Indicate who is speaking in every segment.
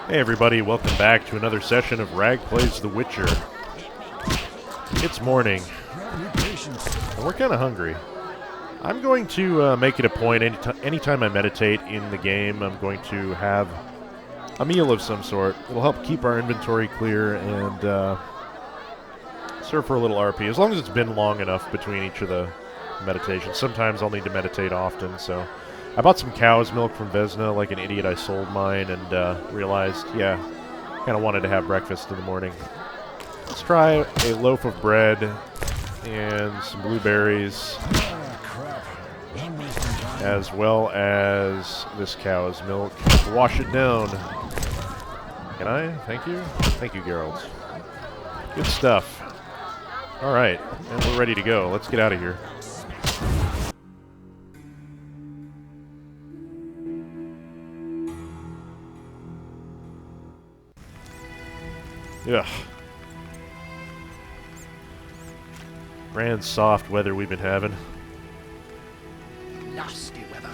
Speaker 1: Hey everybody, welcome back to another session of Rag Plays The Witcher. It's morning, and we're kind of hungry. I'm going to make it a point, anytime I meditate in the game, I'm going to have a meal of some sort. It'll help keep our inventory clear and serve for a little RP, as long as it's been long enough between each of the meditations. Sometimes I'll need to meditate often, so... I bought some cow's milk from Vesna. Like an idiot, I sold mine and realized, yeah, kind of wanted to have breakfast in the morning. Let's try a loaf of bread and some blueberries, as well as this cow's milk. Wash it down. Can I? Thank you? Thank you, Geralt. Good stuff. Alright, and we're ready to go. Let's get out of here. Ugh. Grand soft weather we've been having.
Speaker 2: Nasty weather.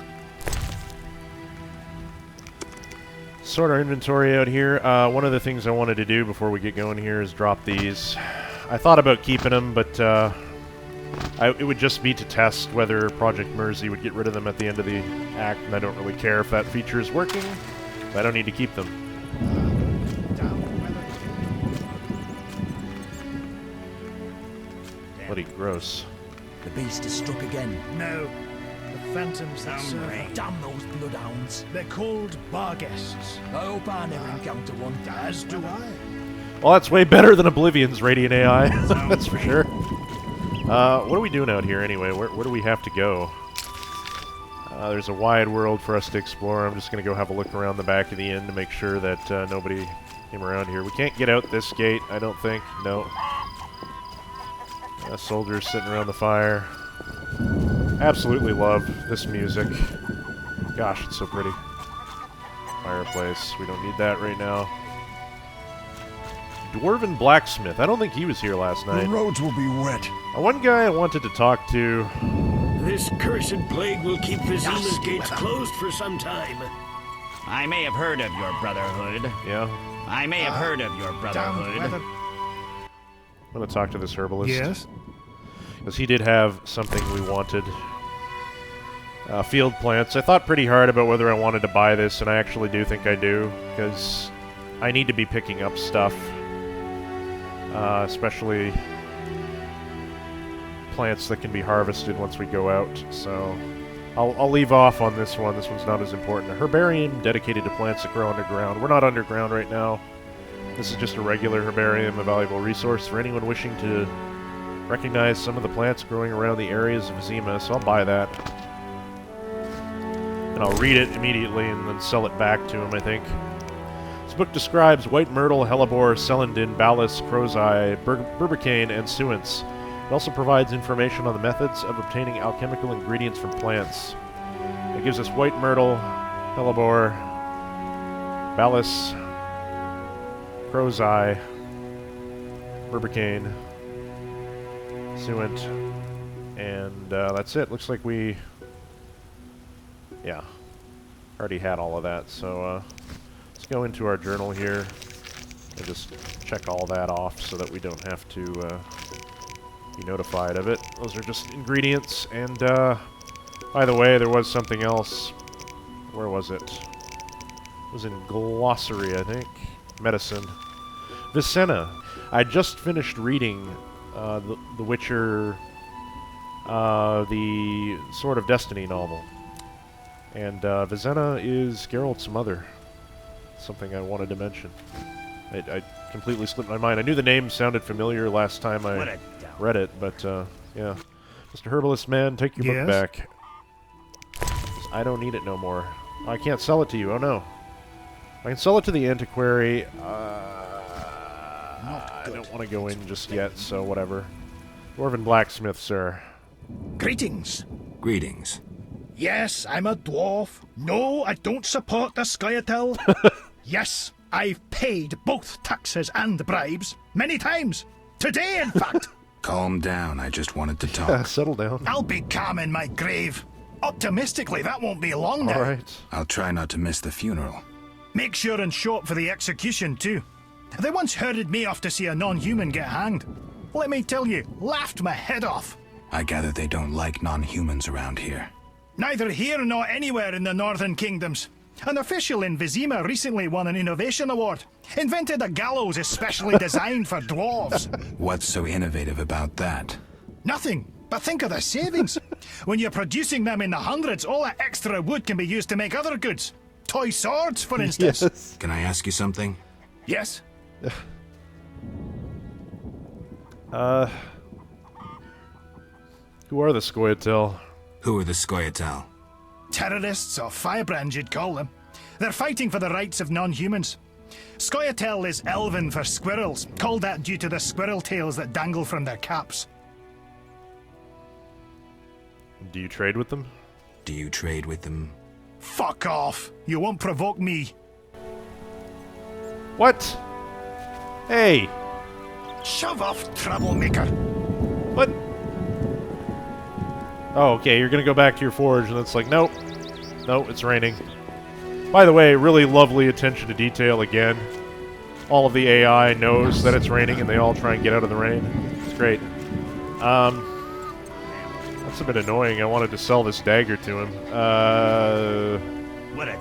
Speaker 1: Sort our inventory out here. One of the things I wanted to do before we get going here is drop these. I thought about keeping them, but it would just be to test whether Project Mersey would get rid of them at the end of the act, and I don't really care if that feature is working, so I don't need to keep them. Bloody gross.
Speaker 2: The beast has struck again.
Speaker 3: No, the phantoms that serve her.
Speaker 2: Damn those bloodhounds.
Speaker 3: They're called bar guests.
Speaker 2: I hope I never encounter one.
Speaker 3: As do I.
Speaker 1: Well, that's way better than Oblivion's Radiant AI, that's for sure. What are we doing out here anyway? Where do we have to go? There's a wide world for us to explore. I'm just going to go have a look around the back of the inn to make sure that nobody came around here. We can't get out this gate, I don't think. No. Soldiers sitting around the fire. Absolutely love this music. Gosh, it's so pretty. Fireplace. We don't need that right now. Dwarven Blacksmith. I don't think he was here last night.
Speaker 4: The roads will be wet.
Speaker 1: One guy I wanted to talk to.
Speaker 5: This cursed plague will keep Vizina's gates closed for some time.
Speaker 6: I may have heard of your brotherhood.
Speaker 1: Yeah?
Speaker 6: I may have heard of your brotherhood.
Speaker 1: I'm going to talk to this herbalist.
Speaker 4: Yes?
Speaker 1: Because he did have something we wanted. Field plants. I thought pretty hard about whether I wanted to buy this, and I actually do think I do. Because I need to be picking up stuff. Especially plants that can be harvested once we go out. So I'll leave off on this one. This one's not as important. A herbarium dedicated to plants that grow underground. We're not underground right now. This is just a regular herbarium, a valuable resource for anyone wishing to recognize some of the plants growing around the areas of Zima, so I'll buy that. And I'll read it immediately and then sell it back to him, I think. This book describes white myrtle, hellebore, celandine, balas, crow's eye, berbicane, and suence. It also provides information on the methods of obtaining alchemical ingredients from plants. It gives us white myrtle, hellebore, balas, crow's eye, berbicane, suent, and that's it. Looks like we, yeah, already had all of that. So let's go into our journal here and just check all that off so that we don't have to be notified of it. Those are just ingredients. And by the way, there was something else. Where was it? It was in glossary, I think. Medicine. Vicenna. I just finished reading the Witcher, the Sword of Destiny novel. And Vicenna is Geralt's mother. Something I wanted to mention. I completely slipped my mind. I knew the name sounded familiar last time I read it, but yeah. Mr. Herbalist Man, take your book back. I don't need it no more. I can't sell it to you, oh no. I can sell it to the antiquary. I don't want to go in just yet, so whatever. Dwarven Blacksmith, sir.
Speaker 3: Greetings.
Speaker 4: Greetings.
Speaker 3: Yes, I'm a dwarf. No, I don't support the Scoia'tael. Yes, I've paid both taxes and bribes. Many times. Today, in fact.
Speaker 4: Calm down, I just wanted to talk.
Speaker 1: Settle down.
Speaker 3: I'll be calm in my grave. Optimistically, that won't be long now.
Speaker 1: All right.
Speaker 4: I'll try not to miss the funeral.
Speaker 3: Make sure and show up for the execution, too. They once herded me off to see a non-human get hanged. Let me tell you, laughed my head off.
Speaker 4: I gather they don't like non-humans around here.
Speaker 3: Neither here nor anywhere in the Northern Kingdoms. An official in Vizima recently won an innovation award. Invented a gallows especially designed for dwarves.
Speaker 4: What's so innovative about that?
Speaker 3: Nothing. But think of the savings. When you're producing them in the hundreds, all that extra wood can be used to make other goods. Toy swords, for instance.
Speaker 1: Yes.
Speaker 4: Can I ask you something?
Speaker 3: Yes.
Speaker 1: Who are the Scoia'tael?
Speaker 4: Who are the Scoia'tael?
Speaker 3: Terrorists, or firebrands you'd call them. They're fighting for the rights of non-humans. Scoia'tael is Elven for squirrels, called that due to the squirrel tails that dangle from their caps.
Speaker 1: Do you trade with them?
Speaker 4: Do you trade with them?
Speaker 3: Fuck off! You won't provoke me.
Speaker 1: What? Hey!
Speaker 3: Shove off, troublemaker.
Speaker 1: What? Oh, okay, you're gonna go back to your forge, and it's like, nope. Nope, it's raining. By the way, really lovely attention to detail again. All of the AI knows that it's raining, and they all try and get out of the rain. It's great. That's a bit annoying. I wanted to sell this dagger to him.
Speaker 6: What a...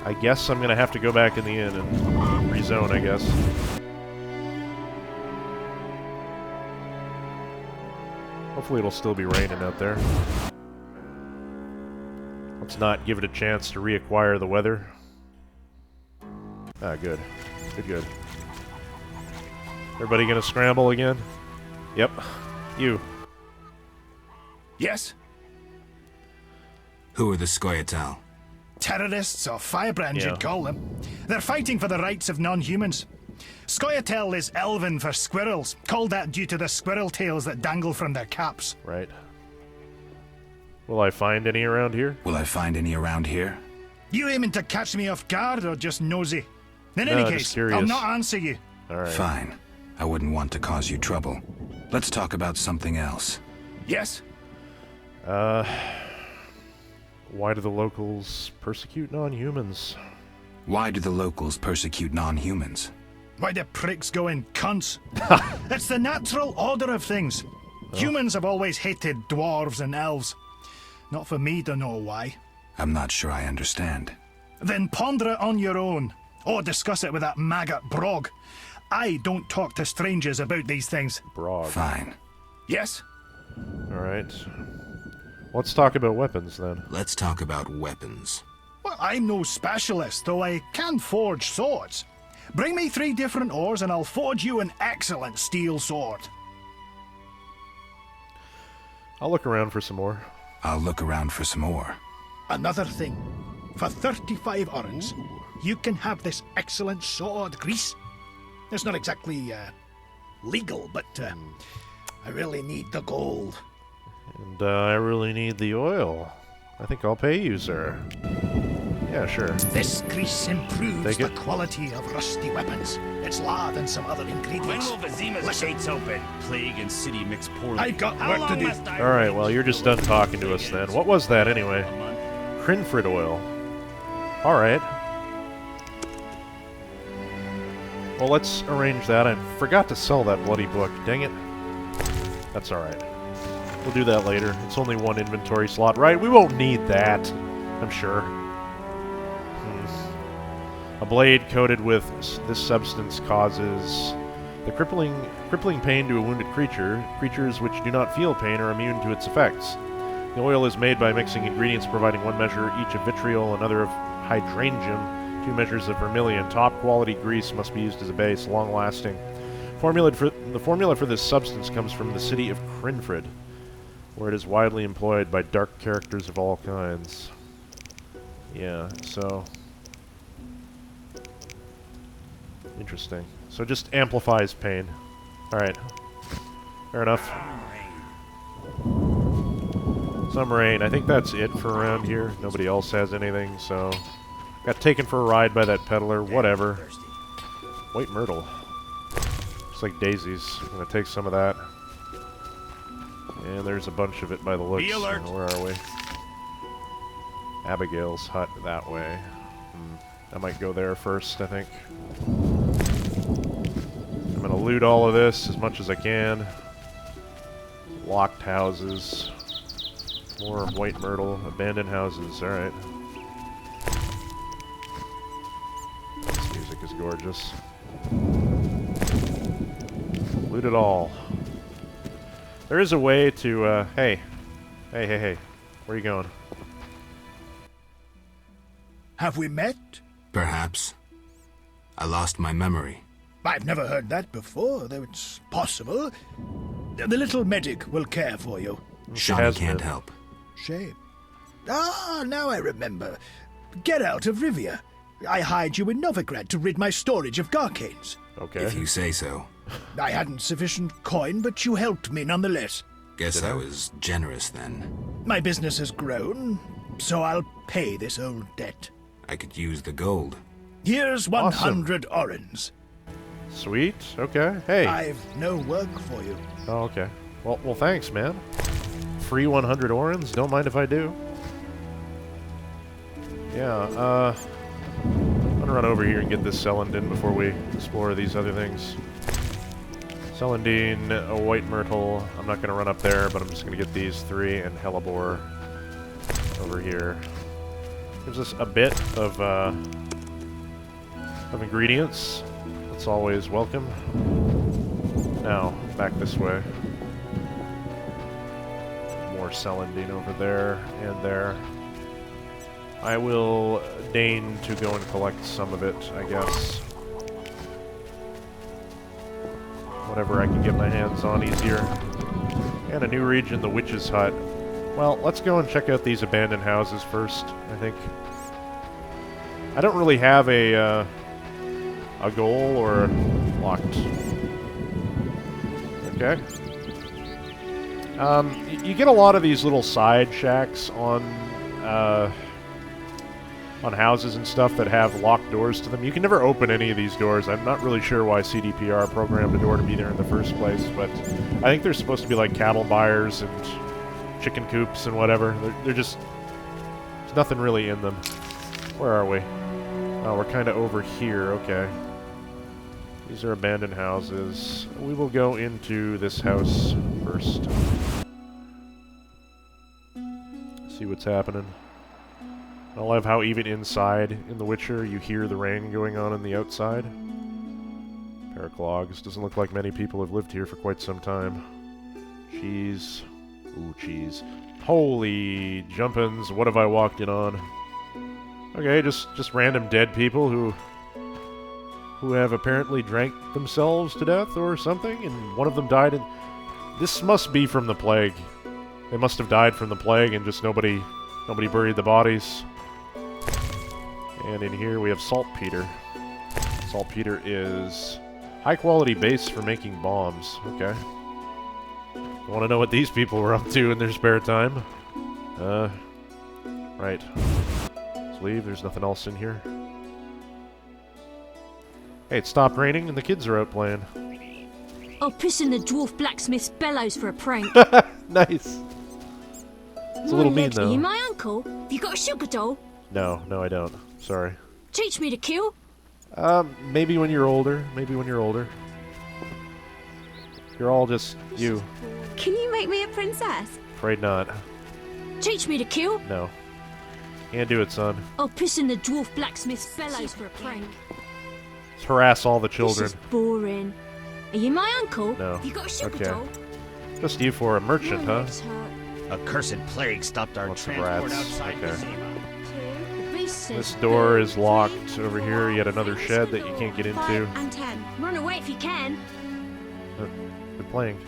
Speaker 1: I guess I'm gonna have to go back in the inn and rezone, I guess. Hopefully it'll still be raining out there. Let's not give it a chance to reacquire the weather. Ah, good. Good. Everybody gonna scramble again? Yep. You.
Speaker 3: Yes?
Speaker 4: Who are the Scoia'tael?
Speaker 3: Terrorists, or firebrands
Speaker 1: Yeah.
Speaker 3: you'd call them. They're fighting for the rights of non-humans. Scoia'tael is Elven for squirrels, called that due to the squirrel tails that dangle from their caps.
Speaker 1: Right. Will I find any around here?
Speaker 4: Will I find any around here?
Speaker 3: You aiming to catch me off guard or just nosy? In any
Speaker 1: No, just
Speaker 3: case,
Speaker 1: curious.
Speaker 3: I'll not answer you.
Speaker 1: Alright.
Speaker 4: Fine. I wouldn't want to cause you trouble. Let's talk about something else.
Speaker 3: Yes?
Speaker 1: Why do the locals persecute non-humans?
Speaker 4: Why do the locals persecute non-humans?
Speaker 3: Why do pricks go in cunts? It's the natural order of things. Humans have always hated dwarves and elves. Not for me to know why.
Speaker 4: I'm not sure I understand.
Speaker 3: Then ponder it on your own. Or discuss it with that maggot Brog. I don't talk to strangers about these things.
Speaker 1: Brog.
Speaker 4: Fine.
Speaker 3: Yes?
Speaker 1: Alright. Let's talk about weapons, then.
Speaker 4: Let's talk about weapons.
Speaker 3: Well, I'm no specialist, though I can forge swords. Bring me 3 different ores and I'll forge you an excellent steel sword.
Speaker 1: I'll look around for some more.
Speaker 4: I'll look around for some more.
Speaker 3: Another thing. For 35 orens, you can have this excellent sword, Grease. It's not exactly, legal, but, I really need the gold.
Speaker 1: And I really need the oil. I think I'll pay you, sir. Yeah, sure.
Speaker 3: This grease improves
Speaker 1: Take
Speaker 3: the
Speaker 1: it.
Speaker 3: quality of rusty weapons. It's lard and some other
Speaker 6: When
Speaker 3: ingredients.
Speaker 6: will Vizima's gates open?
Speaker 5: Plague and city mix poorly.
Speaker 3: I've got
Speaker 6: How
Speaker 3: work to
Speaker 6: long
Speaker 3: do.
Speaker 6: must I
Speaker 1: Alright,
Speaker 6: wait?
Speaker 1: well, you're just done talking to us then. What was that, anyway?
Speaker 6: A month?
Speaker 1: Crinfrid oil. Alright. Well, let's arrange that. I forgot to sell that bloody book. Dang it. That's alright. We'll do that later. It's only 1 inventory slot, right? We won't need that, I'm sure. A blade coated with this substance causes the crippling pain to a wounded creature. Creatures which do not feel pain are immune to its effects. The oil is made by mixing ingredients providing 1 measure each of vitriol, another of hydrangum, 2 measures of vermilion. Top quality grease must be used as a base, long lasting. The formula for this substance comes from the city of Crinfrid, where it is widely employed by dark characters of all kinds. Yeah, so... interesting. So it just amplifies pain. Alright. Fair enough. Some rain. I think that's it for around here. Nobody else has anything, so... got taken for a ride by that peddler. Whatever. White myrtle. Looks like daisies. I'm gonna take some of that. And there's a bunch of it by the looks.
Speaker 6: Be alert.
Speaker 1: Where are we? Abigail's hut that way. I might go there first, I think. I'm gonna loot all of this as much as I can. Locked houses. More white myrtle. Abandoned houses. Alright. This music is gorgeous. Loot it all. There is a way to, hey. Hey. Where are you going?
Speaker 3: Have we met?
Speaker 4: Perhaps. I lost my memory.
Speaker 3: I've never heard that before, though it's possible. The little medic will care for you.
Speaker 4: Shawnee
Speaker 1: has
Speaker 4: can't
Speaker 1: been.
Speaker 4: help.
Speaker 3: Shame. Ah, now I remember. Geralt of Rivia. I hired you in Novigrad to rid my storage of Garcanes.
Speaker 1: Okay.
Speaker 4: If you say so.
Speaker 3: I hadn't sufficient coin, but you helped me nonetheless.
Speaker 4: Guess I was generous then.
Speaker 3: My business has grown, so I'll pay this old debt.
Speaker 4: I could use the gold.
Speaker 3: Here's 100 orens.
Speaker 1: Sweet. Okay. Hey.
Speaker 3: I've no work for you.
Speaker 1: Oh, okay. Well, thanks, man. Free 100 orens. Don't mind if I do. Yeah, I'm gonna run over here and get this Celandine before we explore these other things. Celandine, a white myrtle. I'm not gonna run up there, but I'm just gonna get these 3 and hellebore over here. Gives us a bit of ingredients. That's always welcome. Now, back this way. More Celandine over there and there. I will deign to go and collect some of it, I guess. Whatever I can get my hands on easier. And a new region, the Witch's Hut. Well, let's go and check out these abandoned houses first, I think. I don't really have a goal or locked. Okay. You get a lot of these little side shacks on houses and stuff that have locked doors to them. You can never open any of these doors. I'm not really sure why CDPR programmed a door to be there in the first place, but I think they're supposed to be like cattle buyers and chicken coops and whatever. They're just... There's nothing really in them. Where are we? Oh, we're kind of over here. Okay. These are abandoned houses. We will go into this house first. See what's happening. I love how even inside in The Witcher you hear the rain going on the outside. Pair of clogs. Doesn't look like many people have lived here for quite some time. Cheese. Ooh, cheese. Holy jumpins', what have I walked in on? Okay, just random dead people who have apparently drank themselves to death or something, and one of them died in... This must be from the plague. They must have died from the plague and just nobody buried the bodies. And in here we have saltpeter. Saltpeter is high quality base for making bombs. Okay. I want to know what these people were up to in their spare time. Right. Let's leave. There's nothing else in here. Hey, it stopped raining and the kids are out playing.
Speaker 7: I'll piss in the dwarf blacksmith's bellows for a prank.
Speaker 1: Nice. It's a little mean,
Speaker 7: Are you
Speaker 1: though.
Speaker 7: my uncle? Have you got a sugar doll?
Speaker 1: No, I don't. Sorry.
Speaker 7: Teach me to kill?
Speaker 1: Maybe when you're older. Maybe when you're older. You're all just you.
Speaker 8: Can you make me a princess?
Speaker 1: Afraid not.
Speaker 7: Teach me to kill?
Speaker 1: No. Can't do it, son.
Speaker 7: I'll piss in the dwarf blacksmith's bellows for a prank.
Speaker 1: Let's harass all the children.
Speaker 7: This is boring. Are you my uncle?
Speaker 1: No.
Speaker 7: Have you got a sugar
Speaker 1: Okay.
Speaker 7: doll?
Speaker 1: Just you for a merchant,
Speaker 7: My
Speaker 1: huh?
Speaker 7: legs hurt.
Speaker 6: A cursed plague stopped our
Speaker 1: Lots of
Speaker 6: transport
Speaker 1: rats.
Speaker 6: outside
Speaker 1: Okay.
Speaker 6: Mazima.
Speaker 7: The beast says
Speaker 1: This door
Speaker 7: 2,
Speaker 1: is locked
Speaker 7: 3,
Speaker 1: over here. Yet another shed that you can't get into.
Speaker 8: 5 and 10.
Speaker 7: Run away if you can.
Speaker 1: Good playing.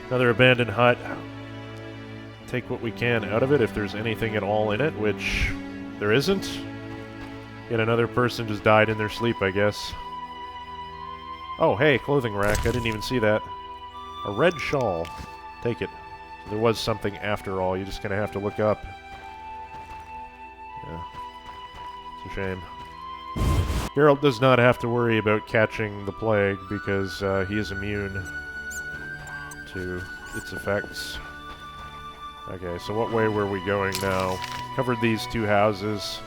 Speaker 1: Another abandoned hut. Take what we can out of it if there's anything at all in it, which there isn't. Yet another person just died in their sleep, I guess. Oh, hey, clothing rack. I didn't even see that. A red shawl. Take it. So there was something after all. You're just going to have to look up. Yeah. It's a shame. Geralt does not have to worry about catching the plague because he is immune to its effects. Okay, so what way were we going now? Covered these two houses.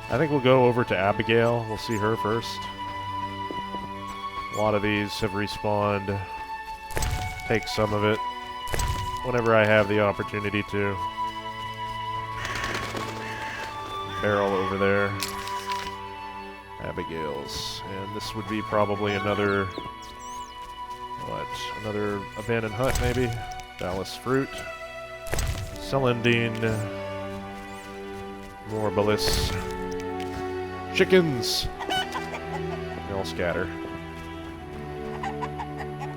Speaker 1: I think we'll go over to Abigail. We'll see her first. A lot of these have respawned. Take some of it whenever I have the opportunity to. Barrel over there. Abigail's. And this would be probably another... what? Another abandoned hut, maybe? Ballast fruit. Celandine. Morbilis. Chickens! They all scatter.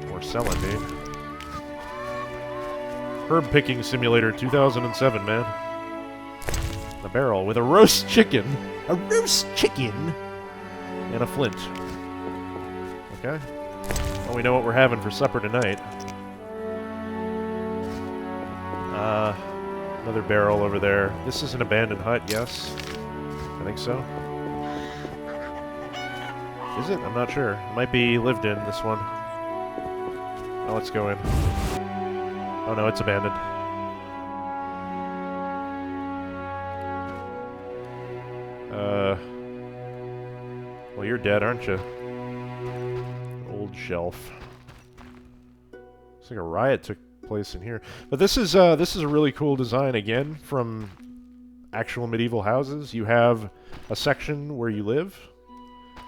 Speaker 1: More Celandine. Herb Picking Simulator 2007, man. A barrel with a roast chicken. A roast chicken! And a flint. Okay. Well, we know what we're having for supper tonight. Another barrel over there. This is an abandoned hut, yes? I think so. Is it? I'm not sure. It might be lived in, this one. Oh, let's go in. Oh no, it's abandoned. Well, you're dead, aren't you? Old shelf. Looks like a riot took place in here. But this is a really cool design again from actual medieval houses. You have a section where you live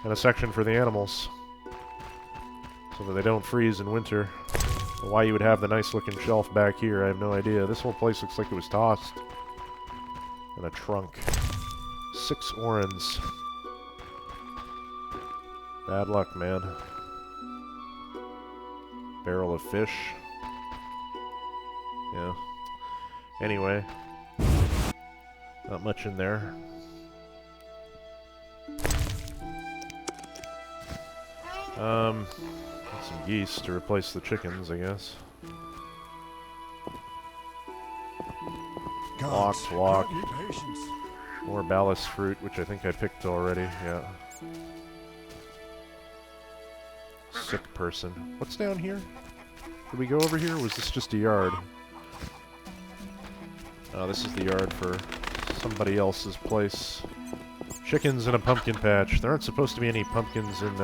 Speaker 1: and a section for the animals so that they don't freeze in winter. Why you would have the nice looking shelf back here, I have no idea. This whole place looks like it was tossed. And a trunk. 6 orens. Bad luck, man. Barrel of fish. Yeah. Anyway. Not much in there. Some geese to replace the chickens, I guess. Locked. More ballast fruit, which I think I picked already, yeah. Sick person. What's down here? Did we go over here, or was this just a yard? Oh, this is the yard for somebody else's place. Chickens in a pumpkin patch. There aren't supposed to be any pumpkins in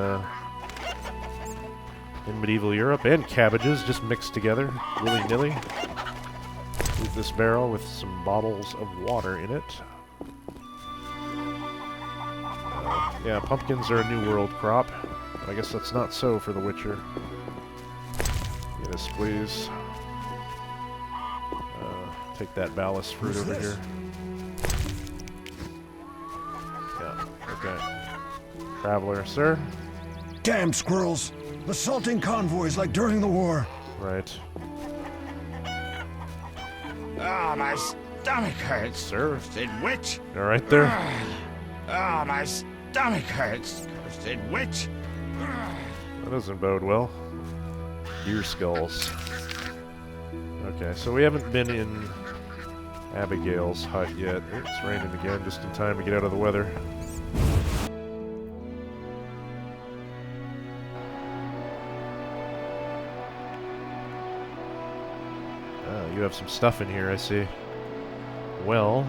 Speaker 1: medieval Europe, and cabbages just mixed together, willy-nilly. Leave this barrel with some bottles of water in it. Yeah, pumpkins are a New World crop. But I guess that's not so for The Witcher. Yes, please. Take that ballast fruit over here. Yeah, okay. Traveler, sir?
Speaker 9: Damn squirrels! Assaulting convoys like during the war.
Speaker 1: Right.
Speaker 6: Ah, my stomach hurts.
Speaker 1: Sir?
Speaker 6: Cursed witch.
Speaker 1: You alright there?
Speaker 6: Ah, my stomach hurts. Cursed witch.
Speaker 1: That doesn't bode well. Deer skulls. Okay, so we haven't been in Abigail's hut yet. It's raining again, just in time to get out of the weather. You have some stuff in here, I see. Well...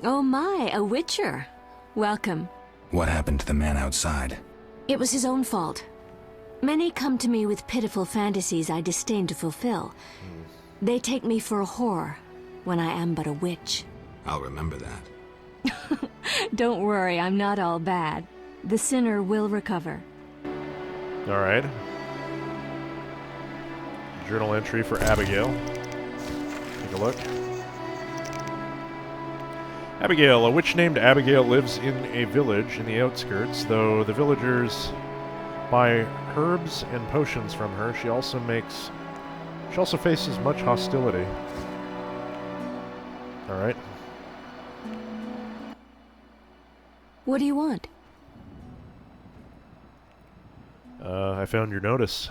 Speaker 7: Oh my, a witcher. Welcome.
Speaker 4: What happened to the man outside?
Speaker 7: It was his own fault. Many come to me with pitiful fantasies I disdain to fulfill. They take me for a whore, when I am but a witch.
Speaker 4: I'll remember that.
Speaker 7: Don't worry, I'm not all bad. The sinner will recover.
Speaker 1: Alright. Journal entry for Abigail. Take a look. Abigail. A witch named Abigail lives in a village in the outskirts, though the villagers buy herbs and potions from her. She also faces much hostility. Alright.
Speaker 7: What do you want?
Speaker 1: I found your notice.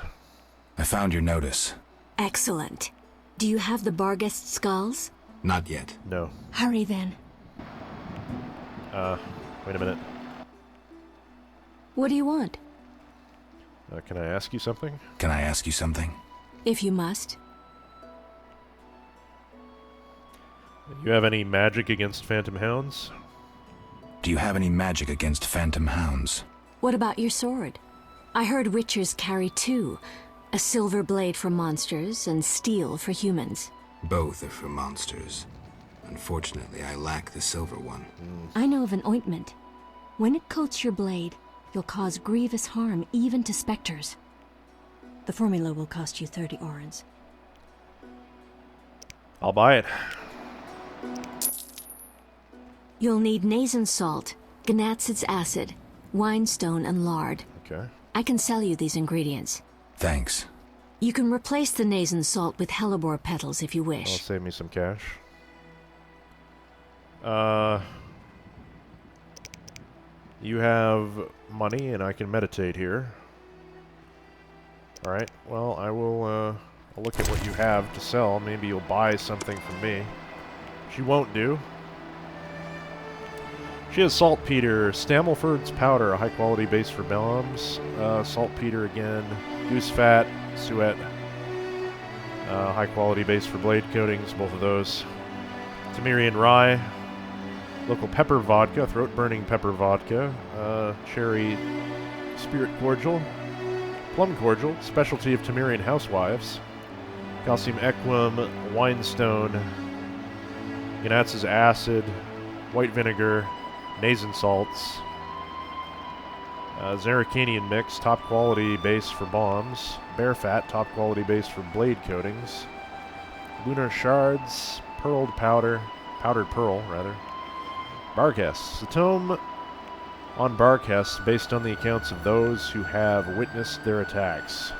Speaker 4: I found your notice.
Speaker 7: Excellent. Do you have the Barghest skulls?
Speaker 4: Not yet.
Speaker 1: No.
Speaker 7: Hurry then.
Speaker 1: Wait a minute.
Speaker 7: What do you want?
Speaker 1: Can I ask you something?
Speaker 4: Can I ask you something?
Speaker 7: If you must.
Speaker 1: You have any magic against phantom hounds?
Speaker 4: Do you have any magic against phantom hounds?
Speaker 7: What about your sword? I heard witchers carry two. A silver blade for monsters and steel for humans.
Speaker 4: Both are for monsters. Unfortunately, I lack the silver one.
Speaker 7: I know of an ointment. When it coats your blade, you'll cause grievous harm even to specters. The formula will cost you 30 orens.
Speaker 1: I'll buy it.
Speaker 7: You'll need Nazen salt, Gnatzid's acid, winestone, and lard.
Speaker 1: Okay.
Speaker 7: I can sell you these ingredients.
Speaker 4: Thanks.
Speaker 7: You can replace the Nazen salt with hellebore petals if you
Speaker 1: That'll
Speaker 7: wish.
Speaker 1: save me some cash. You have money, and I can meditate here. Alright, well, I will, I'll look at what you have to sell. Maybe you'll buy something from me. She won't do. She has saltpeter, Stammelford's powder, a high-quality base for bombs. Saltpeter again. Goose fat, suet. High-quality base for blade coatings, both of those. Temerian rye. Local pepper vodka, throat-burning pepper vodka. Cherry spirit cordial. Plum cordial, specialty of Temerian housewives. Calcium equum, winestone. Gnatz's acid. White vinegar. Nazen salts. Zaracanian mix, top quality base for bombs. Bear fat, top quality base for blade coatings. Lunar shards, pearled powder, powdered pearl, rather. Barcasts. The tome on Barcasts based on the accounts of those who have witnessed their attacks.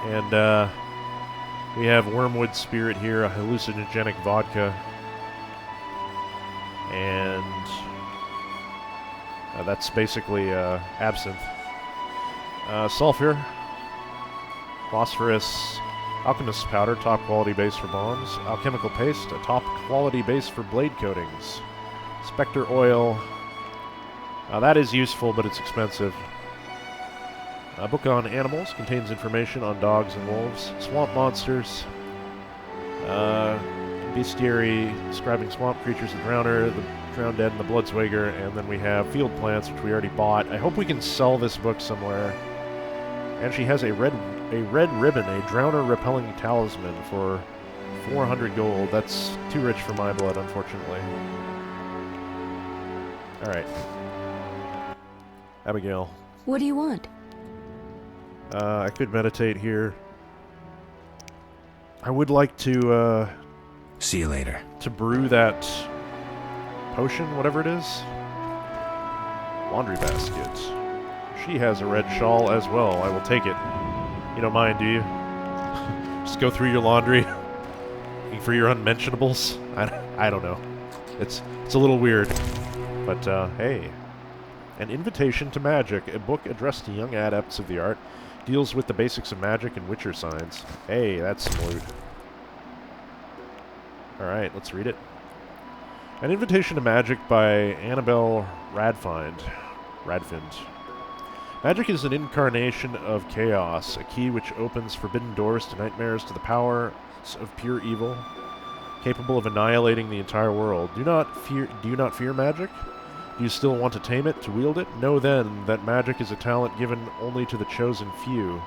Speaker 1: And we have Wormwood Spirit here, a hallucinogenic vodka. And that's basically absinthe. Sulfur, phosphorus, alchemist's powder, top quality base for bombs. Alchemical paste, a top quality base for blade coatings. Spectre oil, that is useful, but it's expensive. A book on animals contains information on dogs and wolves. Swamp monsters. Bestiary, describing swamp creatures, the Drowner, the Drowned Dead, and the Bloodswager, and then we have Field Plants, which we already bought. I hope we can sell this book somewhere. And she has a red ribbon, a Drowner repelling talisman for 400 gold. That's too rich for my blood, unfortunately. Alright. Abigail.
Speaker 7: What do you want?
Speaker 1: I could meditate here. I would like to,
Speaker 4: See you later.
Speaker 1: to brew that potion, whatever it is. Laundry basket. She has a red shawl as well. I will take it. You don't mind, do you? Just go through your laundry looking for your unmentionables. I don't know. It's a little weird. But, hey. An Invitation to Magic, a book addressed to young adepts of the art, deals with the basics of magic and witcher science. Hey, that's smooth. Alright, let's read it. An Invitation to Magic by Annabelle Radfind. Magic is an incarnation of chaos, a key which opens forbidden doors to nightmares to the powers of pure evil, capable of annihilating the entire world. Do you not fear magic? Do you still want to tame it, to wield it? Know then that magic is a talent given only to the chosen few.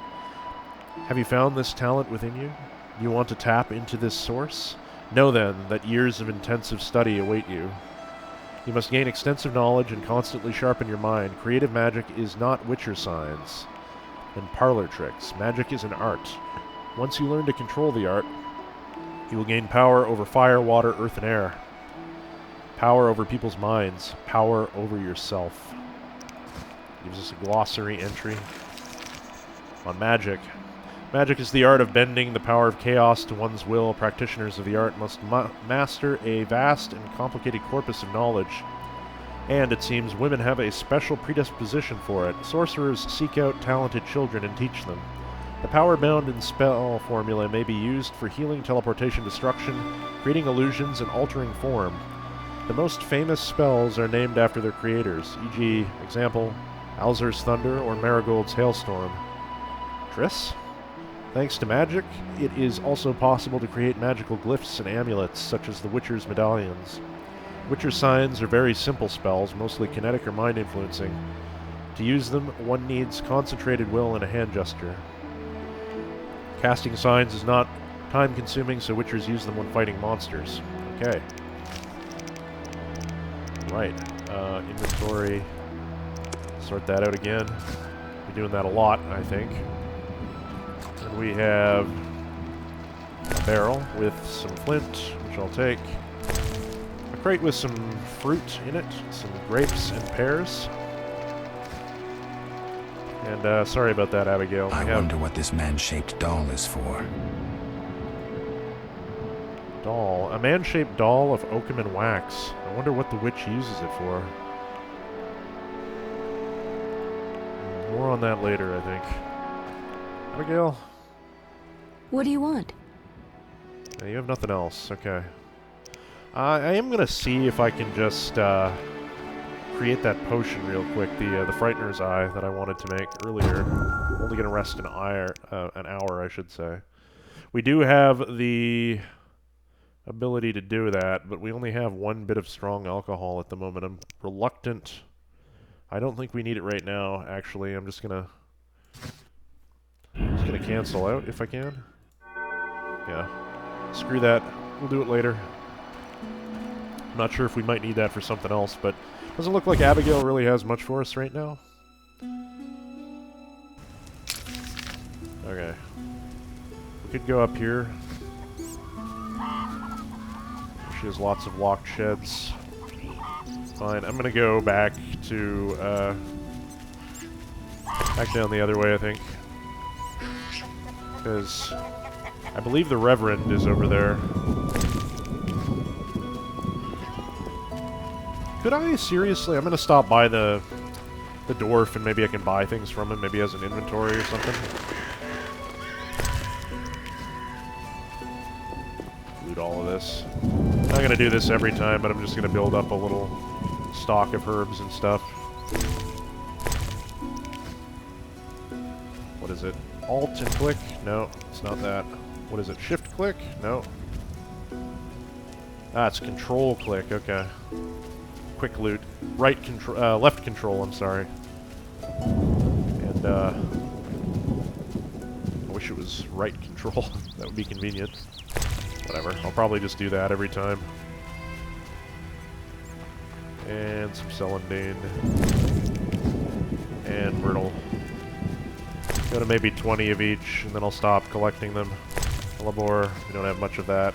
Speaker 1: Have you found this talent within you? Do you want to tap into this source? Know then that years of intensive study await you. You must gain extensive knowledge and constantly sharpen your mind. Creative magic is not witcher science and parlor tricks. Magic is an art. Once you learn to control the art, you will gain power over fire, water, earth, and air. Power over people's minds. Power over yourself. Gives us a glossary entry on magic. Magic is the art of bending the power of chaos to one's will. Practitioners of the art must master a vast and complicated corpus of knowledge. And, it seems, women have a special predisposition for it. Sorcerers seek out talented children and teach them. The power bound in spell formula may be used for healing, teleportation, destruction, creating illusions, and altering form. The most famous spells are named after their creators, e.g., example, Alzur's Thunder or Marigold's Hailstorm. Triss. Thanks to magic, it is also possible to create magical glyphs and amulets, such as the Witcher's medallions. Witcher signs are very simple spells, mostly kinetic or mind-influencing. To use them, one needs concentrated will and a hand gesture. Casting signs is not time-consuming, so Witchers use them when fighting monsters. Okay. Right. Inventory. Sort that out again. Be doing that a lot, I think. And we have a barrel with some flint, which I'll take. A crate with some fruit in it, some grapes and pears. And, sorry about that, Abigail.
Speaker 4: I wonder what this man-shaped doll is for.
Speaker 1: Doll. A man-shaped doll of oakum and wax. I wonder what the witch uses it for. More on that later, I think. Abigail?
Speaker 7: What do you want?
Speaker 1: You have nothing else. Okay. I am going to see if I can just create that potion real quick, the Frightener's Eye that I wanted to make earlier. I'm only going to rest an hour, I should say. We do have the ability to do that, but we only have one bit of strong alcohol at the moment. I'm reluctant. I don't think we need it right now, actually. I'm just gonna cancel out if I can. Yeah. Screw that. We'll do it later. I'm not sure if we might need that for something else, but doesn't look like Abigail really has much for us right now. Okay. We could go up here. She has lots of locked sheds. Fine, I'm gonna go back to, back down the other way, I think. Because I believe the Reverend is over there. Could I? Seriously? I'm gonna stop by the dwarf and maybe I can buy things from him. Maybe he has an inventory or something. Loot all of this. I'm not gonna do this every time, but I'm just gonna build up a little stock of herbs and stuff. What is it? Alt and click? No, it's not that. What is it? Shift click? No. Ah, it's control click. Okay. Quick loot. Right control. Left control. I'm sorry. And I wish it was right control. That would be convenient. Whatever. I'll probably just do that every time. And some celandine. And myrtle. Go to maybe 20 of each, and then I'll stop collecting them. Hellebore, we don't have much of that.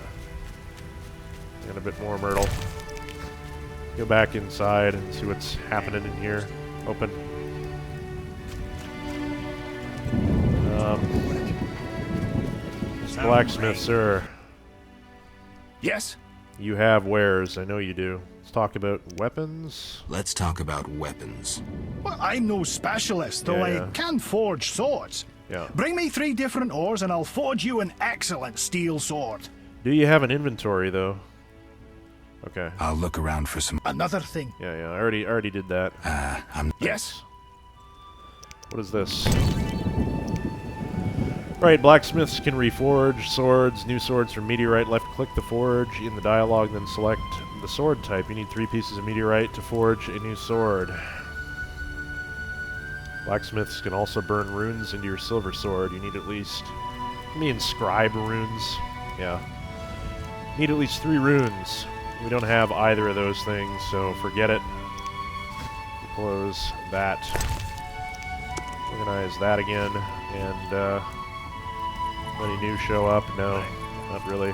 Speaker 1: And a bit more myrtle. Go back inside and see what's happening in here. Open. Blacksmith, sir.
Speaker 6: Yes?
Speaker 1: You have wares, I know you do. Let's talk about weapons.
Speaker 4: Let's talk about weapons.
Speaker 3: Well, I'm no specialist, though
Speaker 1: Yeah.
Speaker 3: I can forge swords.
Speaker 1: Yeah.
Speaker 3: Bring me 3 different ores and I'll forge you an excellent steel sword.
Speaker 1: Do you have an inventory, though? Okay.
Speaker 4: I'll look around for some...
Speaker 3: Another thing.
Speaker 1: Yeah, I already did that.
Speaker 3: Yes.
Speaker 1: What is this? Right, blacksmiths can reforge swords, new swords from meteorite. Left-click the forge in the dialogue, then select the sword type. You need 3 pieces of meteorite to forge a new sword. Blacksmiths can also burn runes into your silver sword. You need at least... You mean inscribe runes? Yeah. Need at least 3 runes. We don't have either of those things, so forget it. Close that. Organize that again, and, any new show up? No, not really.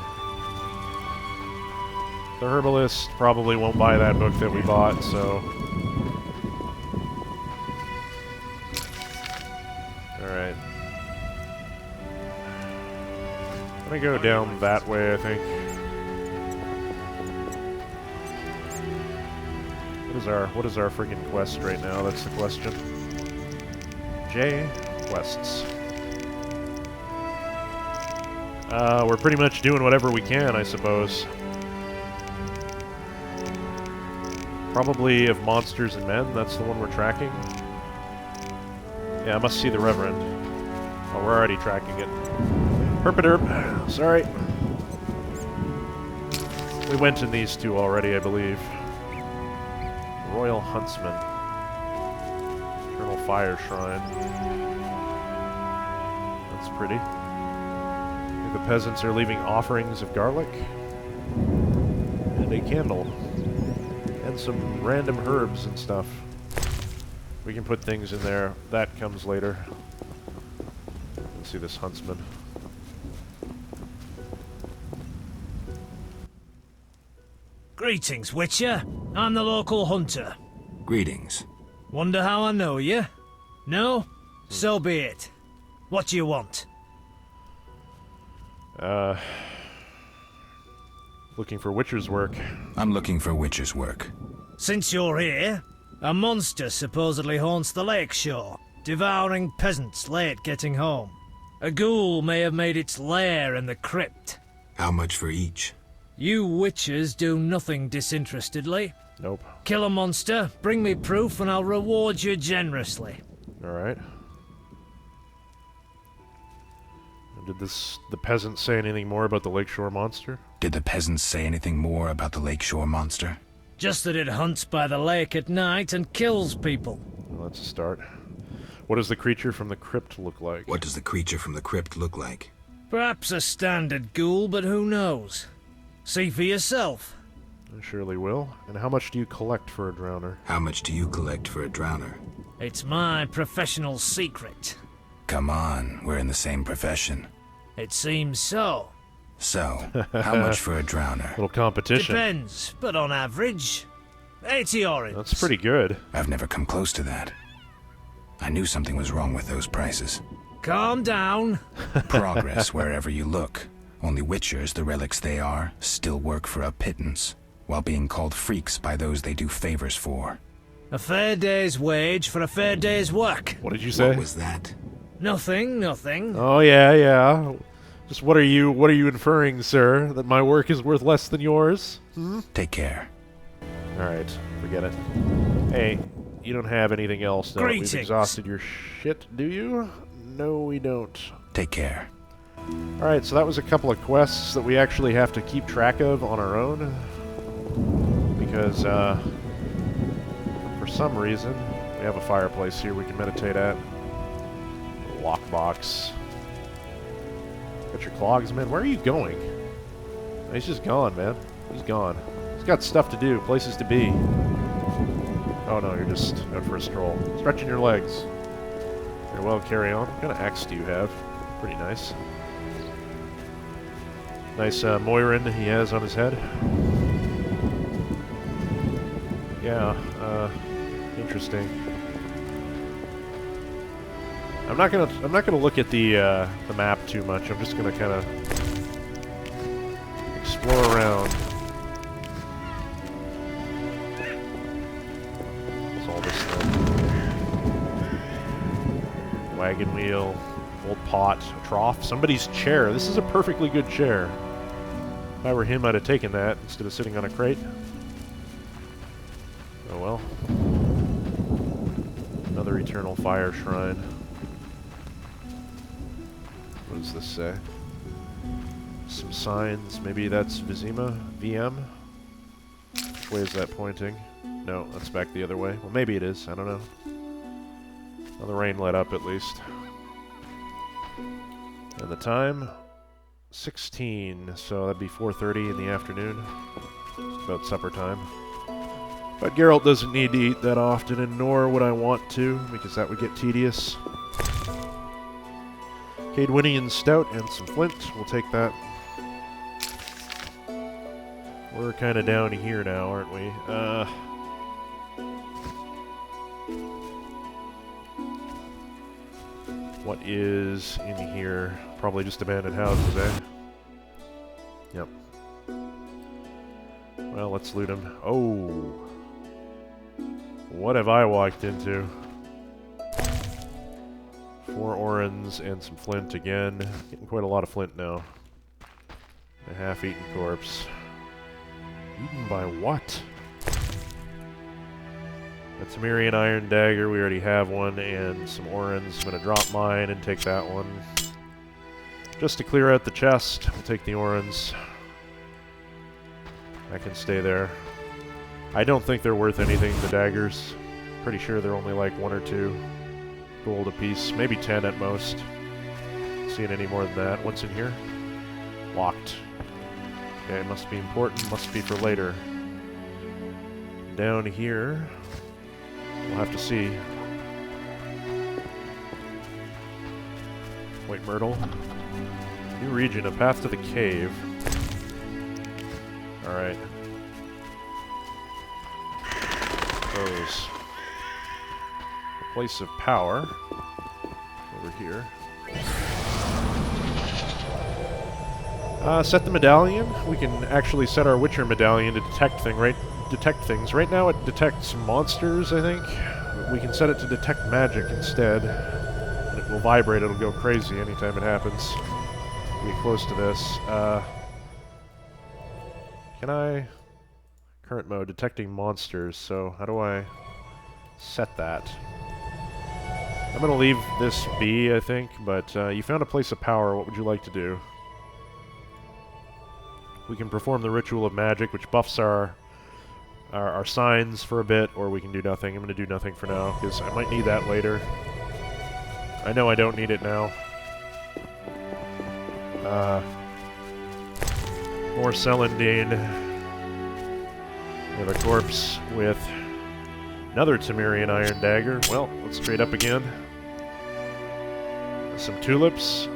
Speaker 1: The herbalist probably won't buy that book that we bought, so... Alright. I'm gonna go down that way, I think. What is our friggin' quest right now? That's the question. J. Quests. We're pretty much doing whatever we can, I suppose. Probably of monsters and men, that's the one we're tracking. Yeah, I must see the Reverend. Oh, we're already tracking it. Herpaderp. Sorry. We went in these two already, I believe. Royal Huntsman. Eternal Fire Shrine. That's pretty. I think the peasants are leaving offerings of garlic. And a candle. And some random herbs and stuff. We can put things in there. That comes later. Let's see this huntsman.
Speaker 10: Greetings, Witcher. I'm the local hunter.
Speaker 4: Greetings.
Speaker 10: Wonder how I know you? No? So be it. What do you want?
Speaker 1: Looking for Witcher's work.
Speaker 4: I'm looking for Witcher's work.
Speaker 10: Since you're here, a monster supposedly haunts the lakeshore, devouring peasants late getting home. A ghoul may have made its lair in the crypt.
Speaker 4: How much for each?
Speaker 10: You witchers do nothing disinterestedly.
Speaker 1: Nope.
Speaker 10: Kill a monster, bring me proof, and I'll reward you generously.
Speaker 1: Alright. Did the peasant say anything more about the lakeshore monster?
Speaker 4: Did the peasants say anything more about the lakeshore monster?
Speaker 10: Just that it hunts by the lake at night and kills people.
Speaker 1: Well, that's a start. What does the creature from the crypt look like?
Speaker 4: What does the creature from the crypt look like?
Speaker 10: Perhaps a standard ghoul, but who knows? See for yourself.
Speaker 1: I surely will. And how much do you collect for a drowner?
Speaker 4: How much do you collect for a drowner?
Speaker 10: It's my professional secret.
Speaker 4: Come on, we're in the same profession.
Speaker 10: It seems so.
Speaker 4: So, how much for a drowner?
Speaker 1: Little competition.
Speaker 10: Depends, but on average, 80 orange.
Speaker 1: That's pretty good.
Speaker 4: I've never come close to that. I knew something was wrong with those prices.
Speaker 10: Calm down.
Speaker 4: Progress wherever you look. Only witchers, the relics they are, still work for a pittance, while being called freaks by those they do favors for.
Speaker 10: A fair day's wage for a fair day's work.
Speaker 1: What did you say?
Speaker 4: What was that?
Speaker 10: Nothing, nothing.
Speaker 1: Oh, yeah. Just what are you inferring, sir? That my work is worth less than yours? Hmm?
Speaker 4: Take care.
Speaker 1: Alright, forget it. Hey, you don't have anything else now.
Speaker 10: Greetings.
Speaker 1: We've exhausted your shit, do you? No, we don't.
Speaker 4: Take care.
Speaker 1: Alright, so that was a couple of quests that we actually have to keep track of on our own. Because, for some reason, we have a fireplace here we can meditate at. Lockbox. Got your clogs, man. Where are you going? He's just gone, man. He's gone. He's got stuff to do, places to be. Oh no, you're just out for a stroll. Stretching your legs. Very well, carry on. What kind of axe do you have? Pretty nice. Nice Moirin he has on his head. Yeah, interesting. I'm not gonna look at the map too much. I'm just gonna kind of explore around. What's all this stuff? Wagon wheel, old pot, a trough, somebody's chair. This is a perfectly good chair. If I were him, I'd have taken that instead of sitting on a crate. Oh well. Another eternal fire shrine. What does this say? Some signs. Maybe that's Vizima? VM? Which way is that pointing? No, that's back the other way. Well, maybe it is. I don't know. Well, the rain let up at least. And the time? 16. So that'd be 4:30 in the afternoon. It's about supper time. But Geralt doesn't need to eat that often, and nor would I want to, because that would get tedious. Cadwinian Stout and some flint. We'll take that. We're kind of down here now, aren't we? What is in here? Probably just abandoned houses, eh? Yep. Well, let's loot them. Oh! What have I walked into? 4 orans and some flint again. Getting quite a lot of flint now. A half-eaten corpse. Eaten by what? A Temerian Iron Dagger, we already have one, and some Orans. I'm going to drop mine and take that one. Just to clear out the chest, we'll take the Orans. I can stay there. I don't think they're worth anything, the daggers. Pretty sure they're only like 1 or 2 gold apiece. Maybe 10 at most. Seeing any more than that. What's in here? Locked. Okay, must be important. Must be for later. Down here, we'll have to see. White Myrtle. New region, a path to the cave. Alright. Those. A place of power. Over here. Set the medallion. We can actually set our Witcher medallion to detect things. Right now it detects monsters, I think. We can set it to detect magic instead. And it will vibrate, it'll go crazy anytime it happens. Get close to this. Can I... Current mode, detecting monsters, so how do I set that? I'm gonna leave this be, I think, but you found a place of power, what would you like to do? We can perform the Ritual of Magic, which buffs our signs for a bit, or we can do nothing. I'm gonna do nothing for now, because I might need that later. I know I don't need it now. More Celandine. We have a corpse with another Temerian Iron Dagger. Well, let's trade up again. Some tulips.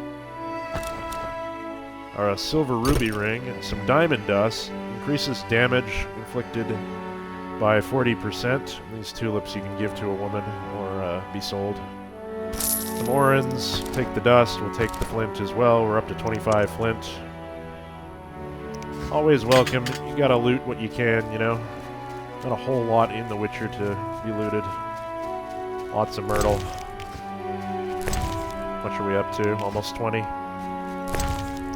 Speaker 1: Or a silver ruby ring. And some diamond dust. Increases damage inflicted by 40%. These tulips you can give to a woman or be sold. Some orans. Take the dust. We'll take the flint as well. We're up to 25 flint. Always welcome. You gotta loot what you can, you know. Not a whole lot in The Witcher to be looted. Lots of myrtle. What are we up to? Almost 20.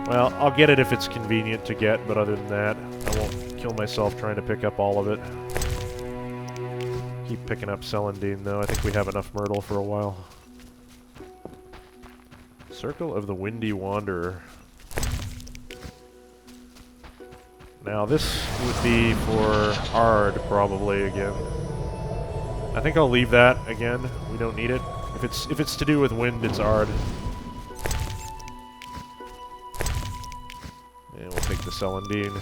Speaker 1: Well, I'll get it if it's convenient to get, but other than that, I won't kill myself trying to pick up all of it. Keep picking up Celandine, though. I think we have enough myrtle for a while. Circle of the Windy Wanderer. Now this would be for Ard, probably, again. I think I'll leave that, again. We don't need it. If it's to do with wind, it's Ard. And we'll take the Celandine.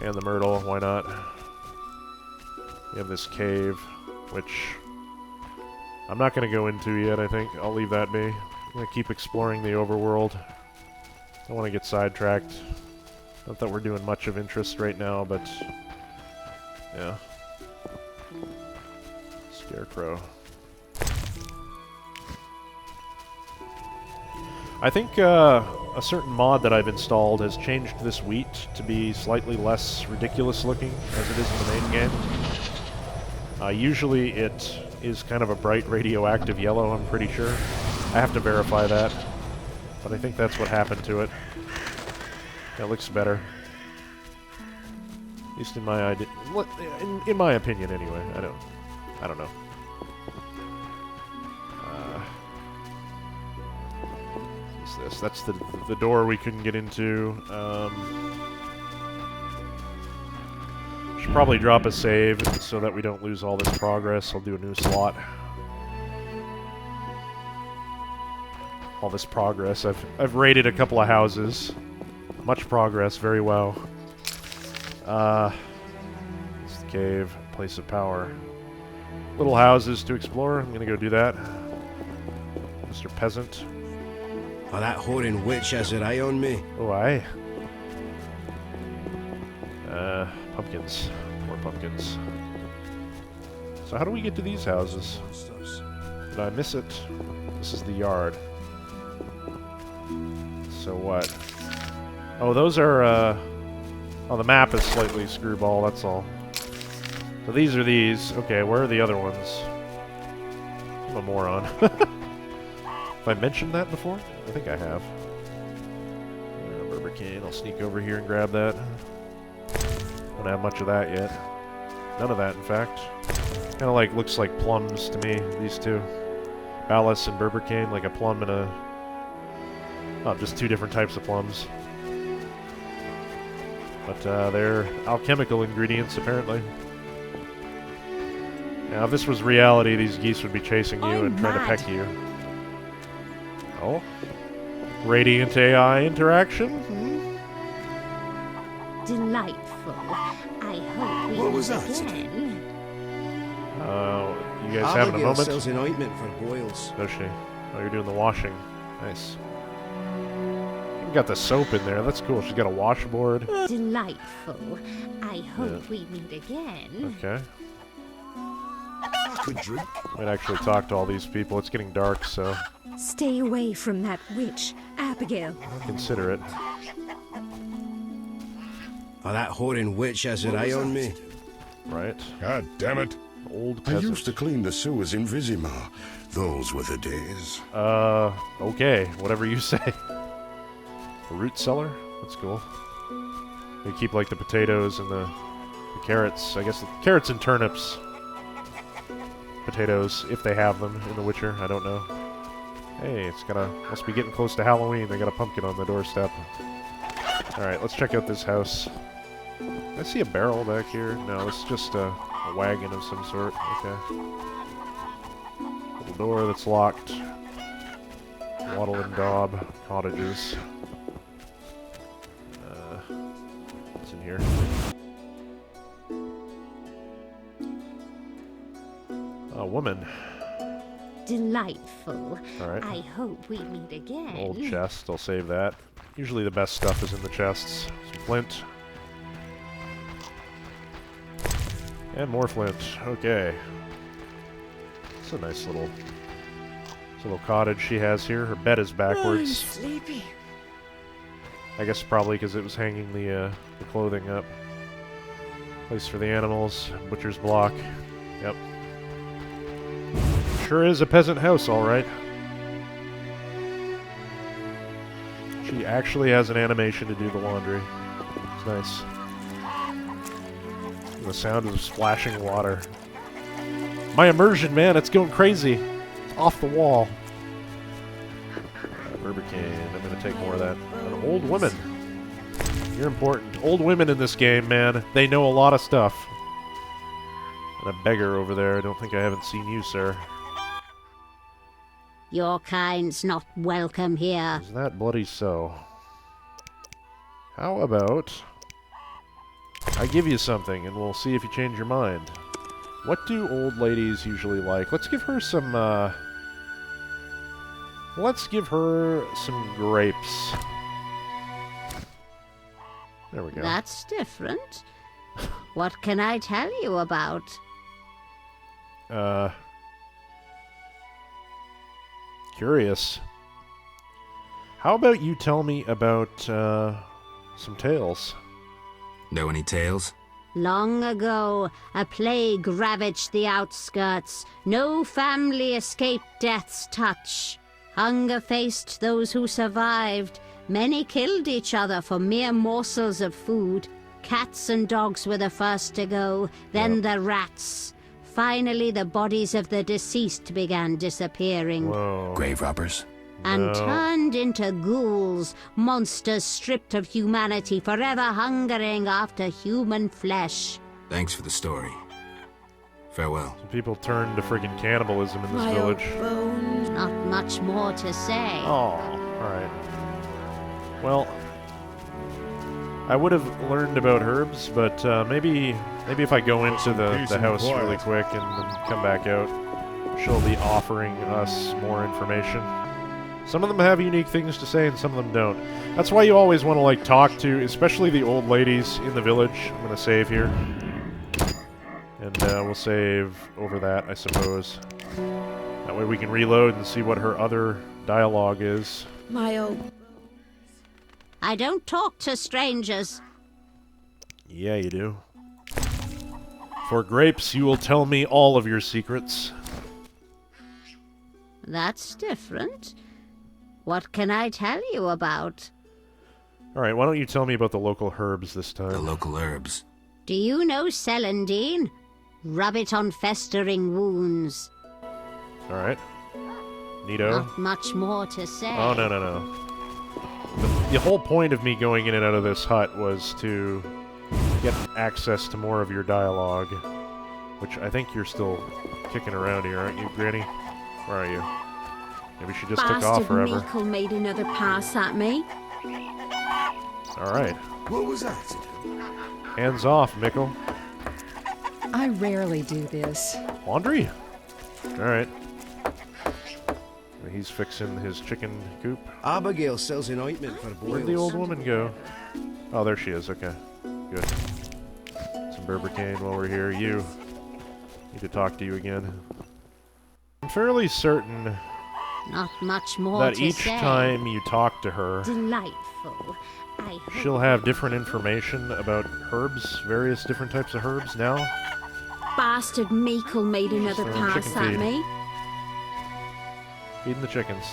Speaker 1: And the Myrtle, why not? We have this cave, which I'm not going to go into yet, I think. I'll leave that be. I'm going to keep exploring the overworld. Don't want to get sidetracked. Not that we're doing much of interest right now, but... yeah. Scarecrow. I think a certain mod that I've installed has changed this wheat to be slightly less ridiculous looking as it is in the main game. Usually it is kind of a bright radioactive yellow, I'm pretty sure. I have to verify that, but I think that's what happened to it. It looks better. At least in my idea, in my opinion, anyway. I don't know. What's this? That's the door we couldn't get into. Should probably drop a save so that we don't lose all this progress. I'll do a new slot. All this progress. I've raided a couple of houses. Much progress, very well. It's the cave, place of power. Little houses to explore. I'm gonna go do that. Mr. Peasant.
Speaker 5: Oh, that whoring witch has her eye on me.
Speaker 1: Oh, aye. Pumpkins. More pumpkins. So how do we get to these houses? Did I miss it? This is the yard. So what? Oh, those are, oh, the map is slightly screwball, that's all. So these are these. Okay, where are the other ones? I'm a moron. Have I mentioned that before? I think I have. Berber cane. I'll sneak over here and grab that. Don't have much of that yet. None of that, in fact. Kind of like, looks like plums to me, these two. Ballast and Berbercane, like a plum and a... Oh, just two different types of plums. But they're alchemical ingredients, apparently. Now, if this was reality, these geese would be chasing you and trying to peck you. Oh? Radiant AI interaction? Hmm?
Speaker 8: Delightful. I hope we
Speaker 9: What was
Speaker 8: meet
Speaker 9: that?
Speaker 8: again.
Speaker 1: You guys having a
Speaker 11: Abigail
Speaker 1: moment?
Speaker 11: sells an ointment for boils.
Speaker 1: Does she? Oh, you're doing the washing. Nice. You got the soap in there. That's cool. She's got a washboard.
Speaker 8: Delightful. I hope we meet again.
Speaker 1: Okay.
Speaker 9: Could drink.
Speaker 1: Might actually talk to all these people. It's getting dark, so
Speaker 7: Stay away from that witch, Abigail.
Speaker 1: consider it.
Speaker 11: Oh, that whoring witch has her eye on me.
Speaker 1: Right.
Speaker 9: God damn it.
Speaker 1: Old
Speaker 9: I
Speaker 1: peasant.
Speaker 9: used to clean the sewers in Vizima. Those were the days.
Speaker 1: Okay. Whatever you say. A root cellar? That's cool. They keep, like, the potatoes and the carrots. I guess the carrots and turnips. Potatoes, if they have them in The Witcher. I don't know. Hey, it's must be getting close to Halloween. They got a pumpkin on the doorstep. Alright, let's check out this house. I see a barrel back here. No, it's just a wagon of some sort. Okay. Little door that's locked. Wattle and Daub cottages. What's in here? A woman.
Speaker 8: Delightful.
Speaker 1: Alright.
Speaker 8: I hope we meet again.
Speaker 1: Old chest, I'll save that. Usually the best stuff is in the chests. Some flint. And more flint. Okay. It's a nice little cottage she has here. Her bed is backwards.
Speaker 8: I'm sleepy.
Speaker 1: I guess probably because it was hanging the clothing up. Place for the animals. Butcher's block. Yep. Sure is a peasant house, alright. She actually has an animation to do the laundry. It's nice. And the sound of splashing water. My immersion, man, it's going crazy. It's off the wall. Berbercane, I'm gonna take more of that. An old woman. You're important. Old women in this game, man. They know a lot of stuff. And a beggar over there. I don't think I haven't seen you, sir.
Speaker 8: Your kind's not welcome here.
Speaker 1: Is that bloody so? How about I give you something and we'll see if you change your mind. What do old ladies usually like? Let's give her some, let's give her some grapes. There we go.
Speaker 8: That's different. What can I tell you about?
Speaker 1: Curious. How about you tell me about, some tales?
Speaker 4: Know any tales?
Speaker 8: Long ago, a plague ravaged the outskirts. No family escaped death's touch. Hunger faced those who survived. Many killed each other for mere morsels of food. Cats and dogs were the first to go, then the rats. Finally, the bodies of the deceased began disappearing.
Speaker 1: Whoa.
Speaker 4: Grave robbers?
Speaker 8: And turned into ghouls, monsters stripped of humanity, forever hungering after human flesh.
Speaker 4: Thanks for the story. Farewell.
Speaker 1: Some people turn to friggin' cannibalism in this village.
Speaker 8: Not much more to say.
Speaker 1: Oh, alright. Well, I would have learned about herbs, but maybe if I go into the house really quick and then come back out, she'll be offering us more information. Some of them have unique things to say and some of them don't. That's why you always want to, like, talk to, especially the old ladies in the village. I'm going to save here. And we'll save over that, I suppose. That way we can reload and see what her other dialogue is.
Speaker 8: My old... I don't talk to strangers.
Speaker 1: Yeah, you do. For grapes, you will tell me all of your secrets.
Speaker 8: That's different. What can I tell you about?
Speaker 1: Alright, why don't you tell me about the local herbs this time?
Speaker 4: The local herbs.
Speaker 8: Do you know celandine? Rub it on festering wounds.
Speaker 1: Alright. Neato.
Speaker 8: Not much more to say.
Speaker 1: Oh, no, no, no. The whole point of me going in and out of this hut was to get access to more of your dialogue, which I think you're still kicking around here, aren't you, Granny? Where are you? Maybe she just took off forever.
Speaker 7: Bastard Meekle made another pass at me.
Speaker 1: Alright.
Speaker 9: What was that?
Speaker 1: Hands off, Mickle.
Speaker 12: I rarely do this.
Speaker 1: Laundry? Alright. He's fixing his chicken coop.
Speaker 11: Abigail sells an ointment for boils.
Speaker 1: Where'd the old woman go? Oh, there she is. Okay. Good. Some berbercane while we're here. You. Need to talk to you again. I'm fairly certain
Speaker 8: Not much more
Speaker 1: that
Speaker 8: to
Speaker 1: each
Speaker 8: say.
Speaker 1: time you talk to her,
Speaker 8: Delightful. I hope
Speaker 1: she'll have different information about herbs, various different types of herbs now.
Speaker 7: Bastard Meekle made another
Speaker 1: So,
Speaker 7: pass
Speaker 1: chicken
Speaker 7: at
Speaker 1: feed.
Speaker 7: me.
Speaker 1: Feeding the chickens.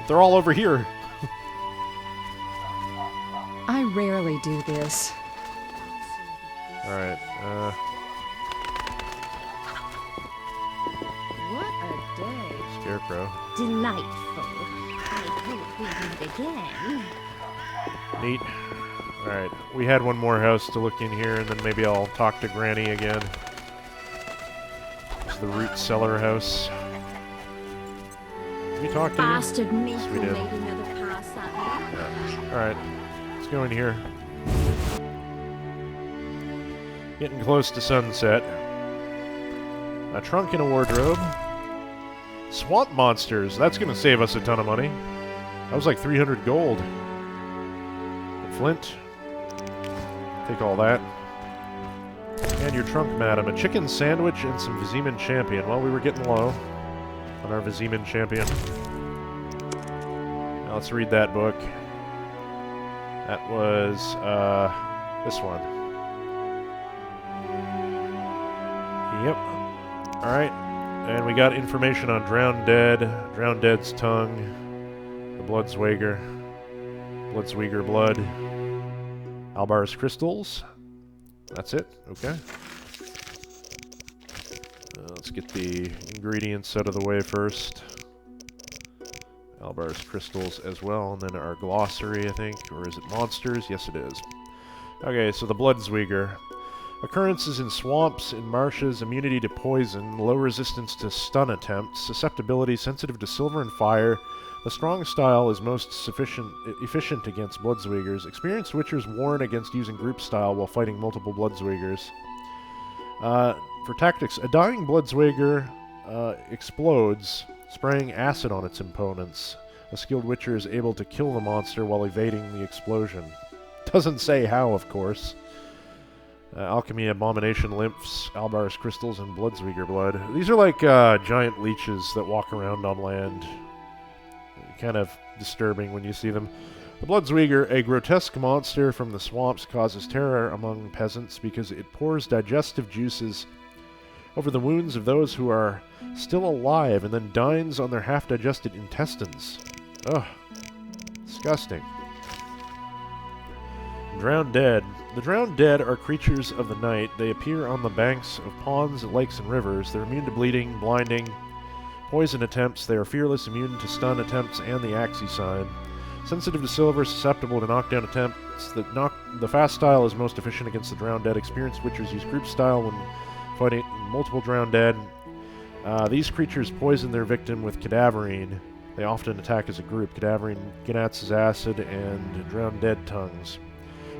Speaker 1: They're all over here.
Speaker 12: I rarely do this.
Speaker 1: Alright,
Speaker 12: What a day.
Speaker 1: Scarecrow.
Speaker 8: delightful. I hope we meet again.
Speaker 1: Neat. Alright, we had one more house to look in here, and then maybe I'll talk to Granny again. It's the root cellar house. Did we talk to
Speaker 7: Bastard
Speaker 1: you?
Speaker 7: Meekle
Speaker 1: we did.
Speaker 7: made another pass at me.
Speaker 1: Yeah. Alright, let's go in here. Getting close to sunset. A trunk and a wardrobe. Swamp monsters. That's going to save us a ton of money. That was like 300 gold. Flint. Take all that. And your trunk, madam. A chicken sandwich and some Viziman champion. Well, we were getting low on our Viziman champion. Now let's read that book. That was, this one. Yep. Alright. And we got information on Drowned Dead, Drowned Dead's tongue, the Bloodswager, Bloodsweger blood, Albar's crystals. That's it. Okay. Let's get the ingredients out of the way first. Albar's crystals as well, and then our glossary, I think. Or is it monsters? Yes, it is. Okay, so the Bloodsweger. Occurrences in swamps, in marshes, immunity to poison, low resistance to stun attempts, susceptibility sensitive to silver and fire. The strong style is most efficient against Bloodswegers. Experienced witchers warn against using group style while fighting multiple Bloodswegers. For tactics, a dying Bloodsweger explodes, spraying acid on its opponents. A skilled witcher is able to kill the monster while evading the explosion. Doesn't say how, of course. Alchemy, Abomination, Lymphs, Albar's crystals, and Bloodsweger blood. These are like giant leeches that walk around on land. Kind of disturbing when you see them. The Bloodsweger, a grotesque monster from the swamps, causes terror among peasants because it pours digestive juices over the wounds of those who are still alive and then dines on their half-digested intestines. Ugh. Disgusting. Drowned Dead. The Drowned Dead are creatures of the night. They appear on the banks of ponds, lakes, and rivers. They're immune to bleeding, blinding, poison attempts. They are fearless, immune to stun attempts and the Axie sign. Sensitive to silver, susceptible to knockdown attempts. The fast style is most efficient against the Drowned Dead. Experienced witchers use group style when fighting multiple Drowned Dead. These creatures poison their victim with cadaverine. They often attack as a group. Cadaverine, Ganatz's acid, and Drowned Dead tongues.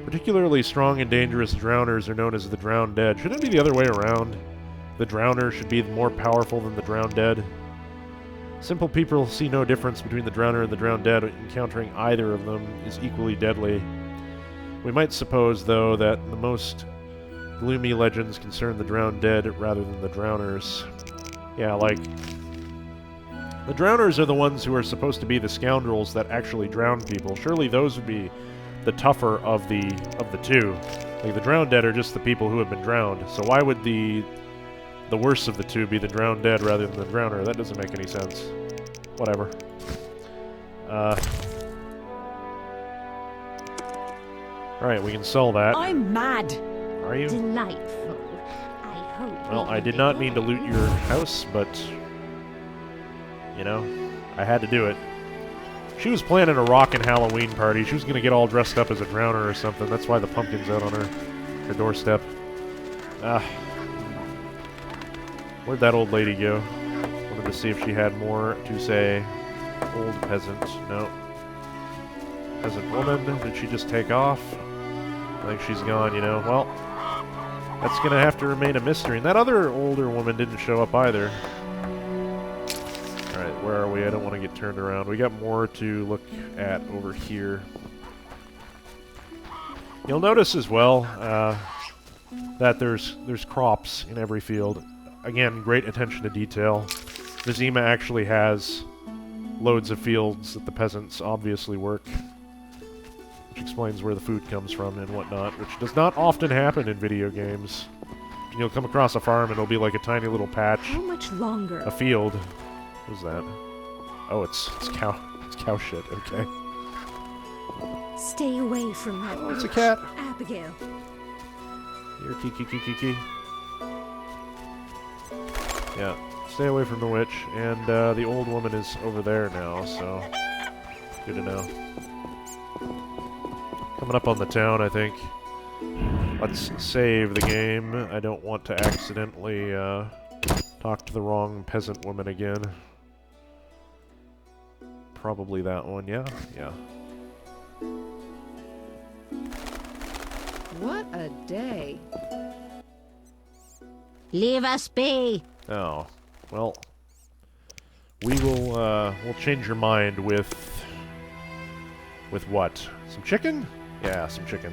Speaker 1: Particularly strong and dangerous drowners are known as the Drowned Dead. Shouldn't it be the other way around? The drowner should be more powerful than the Drowned Dead. Simple people see no difference between the drowner and the Drowned Dead. Encountering either of them is equally deadly. We might suppose, though, that the most gloomy legends concern the Drowned Dead rather than the drowners. Yeah, like, the drowners are the ones who are supposed to be the scoundrels that actually drown people. Surely those would be the tougher of the two. Like, the Drowned Dead are just the people who have been drowned. So why would the worst of the two be the Drowned Dead rather than the drowner? That doesn't make any sense. Whatever. Alright, we can sell that.
Speaker 7: I'm mad.
Speaker 1: Are you?
Speaker 8: Delightful. I
Speaker 1: Well, I did not mean to loot your house, but, you know, I had to do it. She was planning a rockin' Halloween party. She was going to get all dressed up as a drowner or something. That's why the pumpkin's out on her doorstep. Where'd that old lady go? Wanted to see if she had more to say. Old peasant. No. Peasant woman. Did she just take off? I think she's gone, you know. Well, that's going to have to remain a mystery. And that other older woman didn't show up either. Alright, where are we? I don't want to get turned around. We got more to look at over here. You'll notice as well that there's crops in every field. Again, great attention to detail. Vizima actually has loads of fields that the peasants obviously work, which explains where the food comes from and whatnot, which does not often happen in video games. You'll come across a farm and it'll be like a tiny little patch.
Speaker 12: How much longer?
Speaker 1: A field. What is that? Oh, it's cow shit. Okay.
Speaker 7: Stay away from that.
Speaker 1: Oh, it's a cat.
Speaker 7: Abigail.
Speaker 1: Here, kiki. Yeah, stay away from the witch. And the old woman is over there now, so good to know. Coming up on the town, I think. Let's save the game. I don't want to accidentally talk to the wrong peasant woman again. Probably that one, yeah? Yeah.
Speaker 12: What a day.
Speaker 8: Leave us be.
Speaker 1: Oh, well, we will, we'll change your mind with what? Some chicken? Yeah, some chicken.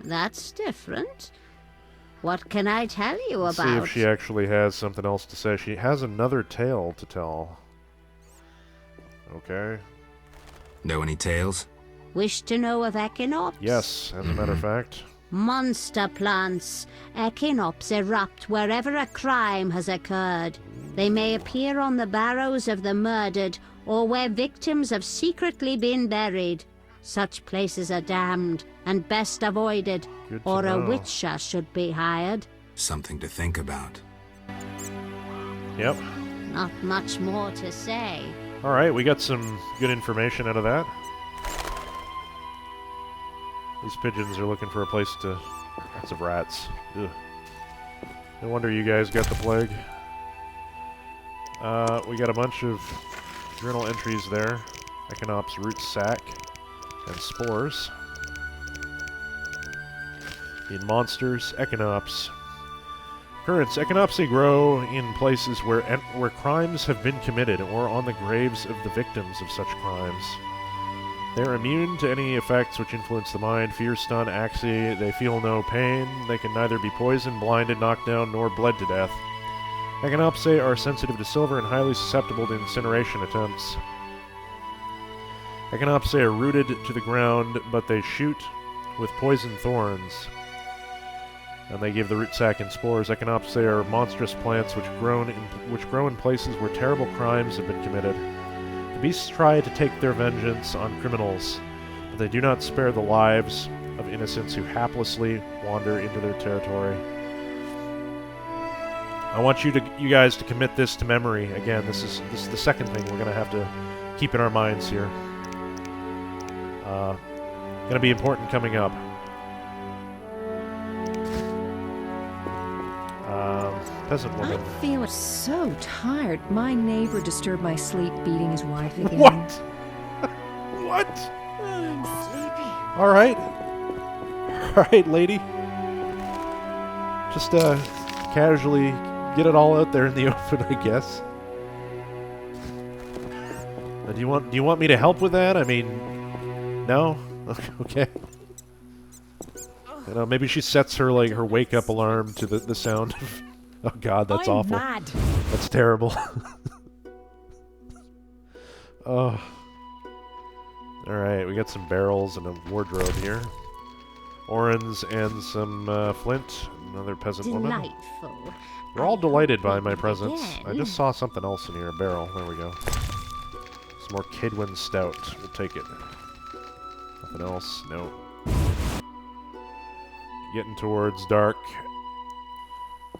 Speaker 8: That's different. What can I tell you
Speaker 1: Let's
Speaker 8: about?
Speaker 1: see if she actually has something else to say. She has another tale to tell. Okay.
Speaker 4: Know any tales?
Speaker 8: Wish to know of echinops?
Speaker 1: Yes, as a matter of fact.
Speaker 8: Monster plants. Echinops erupt wherever a crime has occurred. They may appear on the barrows of the murdered or where victims have secretly been buried. Such places are damned and best avoided, or a witcher should be hired.
Speaker 4: Something to think about.
Speaker 1: Yep.
Speaker 8: Not much more to say.
Speaker 1: Alright, we got some good information out of that. These pigeons are looking for a place to... Lots of rats. Ugh. No wonder you guys got the plague. We got a bunch of journal entries there. Echinops root sac and spores. In monsters, echinops. Occurrence. Echinopsi grow in places where crimes have been committed or on the graves of the victims of such crimes. They are immune to any effects which influence the mind, fear, stun, axi. They feel no pain. They can neither be poisoned, blinded, knocked down, nor bled to death. Echinopsi are sensitive to silver and highly susceptible to incineration attempts. Echinopsi are rooted to the ground, but they shoot with poison thorns. And they give the root sac and spores. Echinopsi are monstrous plants which grow in places where terrible crimes have been committed. The beasts try to take their vengeance on criminals, but they do not spare the lives of innocents who haplessly wander into their territory. I want you guys to commit this to memory. Again, this is the second thing we're going to have to keep in our minds here. Going to be important coming up. Peasant woman.
Speaker 12: I'm feeling so tired. My neighbor disturbed my sleep beating his wife again.
Speaker 1: What? What?
Speaker 12: I'm sleepy.
Speaker 1: All right. All right, lady. Just casually get it all out there in the open, I guess. Do you want me to help with that? I mean, no? Okay. You know, maybe she sets her her wake up alarm to the sound of... Oh god, that's awful.
Speaker 12: Mad.
Speaker 1: That's terrible. Oh. Alright, we got some barrels and a wardrobe here. Orens and some flint. Another peasant woman.
Speaker 8: Delightful.
Speaker 1: We're all delighted by my presence.
Speaker 8: Again.
Speaker 1: I just saw something else in here. A barrel. There we go. Some more Kidwin Stout. We'll take it. Nothing else? No. getting towards dark.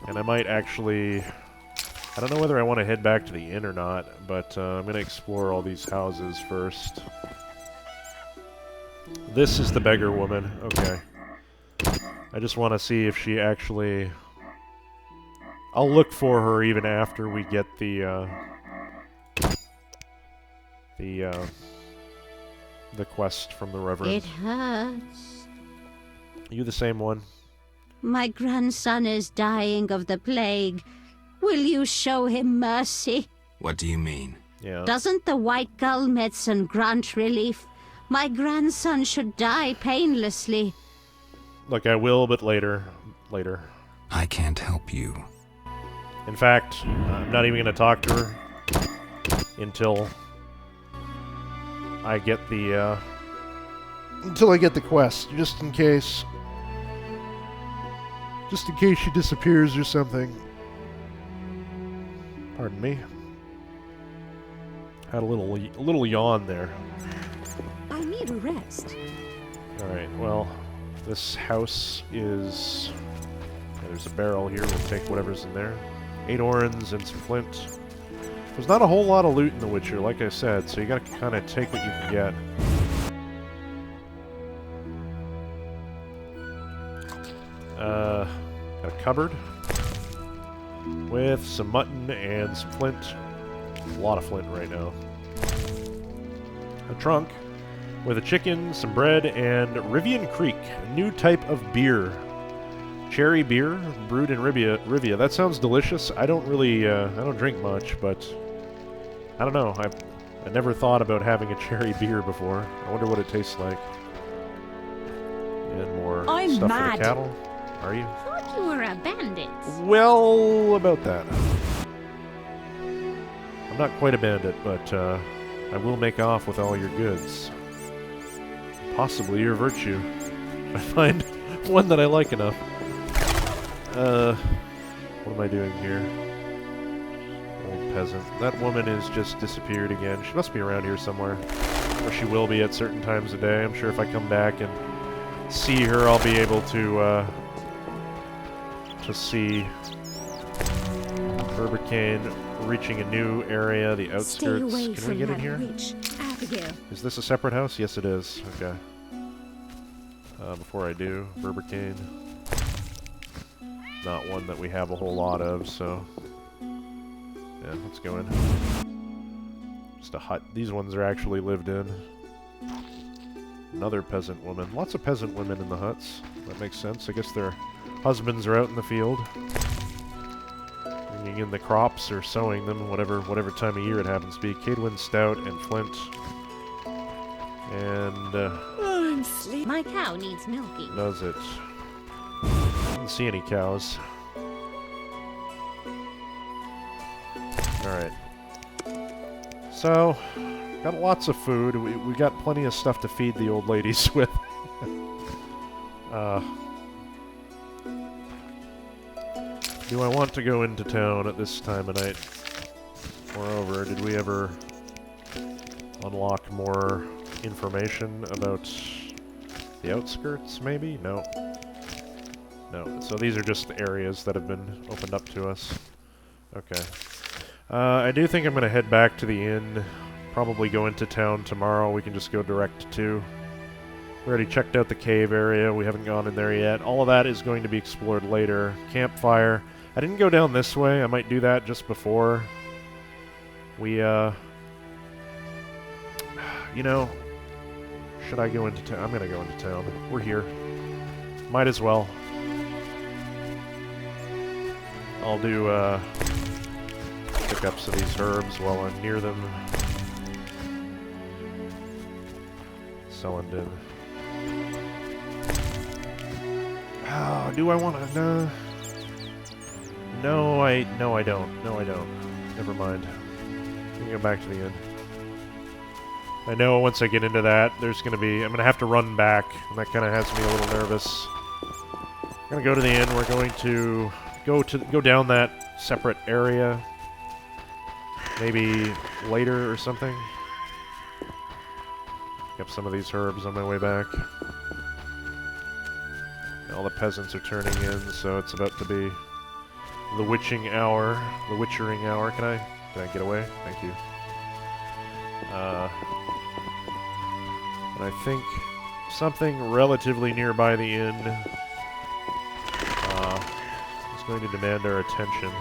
Speaker 1: And I might actually... I don't know whether I want to head back to the inn or not, but I'm going to explore all these houses first. This is the beggar woman. Okay. I just want to see if she actually... I'll look for her even after we get the quest from the Reverend.
Speaker 8: It hurts.
Speaker 1: You the same one?
Speaker 8: My grandson is dying of the plague. Will you show him mercy?
Speaker 4: What do you mean?
Speaker 1: Yeah.
Speaker 8: Doesn't the white gull medicine grant relief? My grandson should die painlessly.
Speaker 1: Look, I will, but later. Later.
Speaker 4: I can't help you.
Speaker 1: In fact, I'm not even going to talk to her until I get the quest, just in case. Just in case she disappears or something. Pardon me. Had a little yawn there.
Speaker 12: I need a rest.
Speaker 1: Alright, well, this house is... Yeah, there's a barrel here. We'll take whatever's in there. 8 orens and some flint. There's not a whole lot of loot in The Witcher, like I said, so you gotta kind of take what you can get. Got a cupboard with some mutton and some flint. A lot of flint right now. A trunk with a chicken, some bread, and Rivian Creek, a new type of beer. Cherry beer brewed in Rivia. That sounds delicious. I don't really, I don't drink much, but I don't know. I never thought about having a cherry beer before. I wonder what it tastes like. And more stuff for the cattle. Are you?
Speaker 8: Thought you were a bandit.
Speaker 1: Well, about that. I'm not quite a bandit, but I will make off with all your goods. Possibly your virtue. If I find one that I like enough. What am I doing here? Old peasant. That woman has just disappeared again. She must be around here somewhere. Or she will be at certain times of day. I'm sure if I come back and see her, I'll be able to see Burbacane reaching a new area, the outskirts.
Speaker 12: Stay away
Speaker 1: Can we get in here?
Speaker 12: Witch, Abigail.
Speaker 1: Is this a separate house? Yes, it is. Okay. Before I do, Burbacane. Not one that we have a whole lot of, so... Yeah, let's go in. Just a hut. These ones are actually lived in. Another peasant woman. Lots of peasant women in the huts. That makes sense. I guess their husbands are out in the field. Bringing in the crops or sowing them, whatever time of year it happens to be. Cadwin Stout and Flint. And,
Speaker 12: I'm sleeping.
Speaker 8: My cow needs milking.
Speaker 1: does it? Didn't see any cows. Alright. So, got lots of food. We got plenty of stuff to feed the old ladies with. Do I want to go into town at this time of night? Moreover, did we ever unlock more information about the outskirts, maybe? No. No. So these are just areas that have been opened up to us. Okay. I do think I'm going to head back to the inn. Probably go into town tomorrow. We can just go direct to... We already checked out the cave area. We haven't gone in there yet. All of that is going to be explored later. Campfire. I didn't go down this way. I might do that just before we, you know, should I go into town? I'm going to go into town. We're here. Might as well. I'll do, pickups of these herbs while I'm near them. Celandin. Oh, do I want to... No, I don't. No, I don't. Never mind. I'm gonna go back to the inn. I know once I get into that, there's gonna be... I'm gonna have to run back, and that kind of has me a little nervous. I'm gonna go to the inn. We're going to go down that separate area. Maybe later or something. Pick up some of these herbs on my way back. All the peasants are turning in, so it's about to be the witching hour, the witchering hour. Can I get away? Thank you. And I think something relatively nearby the inn is going to demand our attention.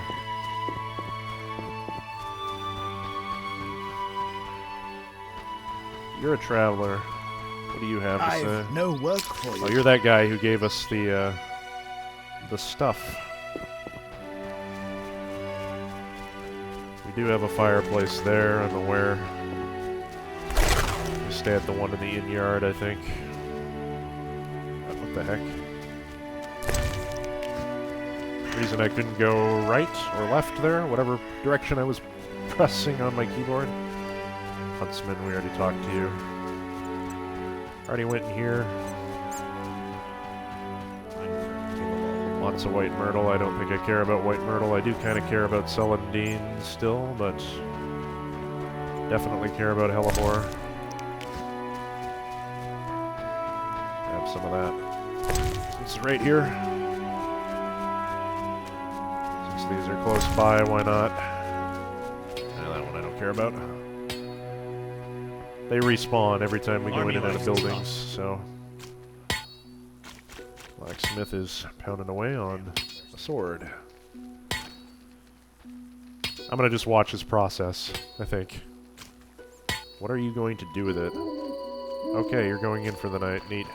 Speaker 1: You're a traveler. What do you have to say?
Speaker 3: I've no work for you.
Speaker 1: Oh, you're that guy who gave us the stuff. We do have a fireplace there, I'm aware. We stay at the one in the inn yard, I think. What the heck? Reason I couldn't go right or left there, whatever direction I was pressing on my keyboard. Huntsman, we already talked to you. Already went in here. Lots of white myrtle. I don't think I care about white myrtle. I do kind of care about celandine still, but definitely care about hellebore. Have some of that. It's right here. Since these are close by, why not? That one I don't care about. They respawn every time we go in and out of buildings, so... Blacksmith is pounding away on a sword. I'm gonna just watch his process, I think. What are you going to do with it? Okay, you're going in for the night. Neat.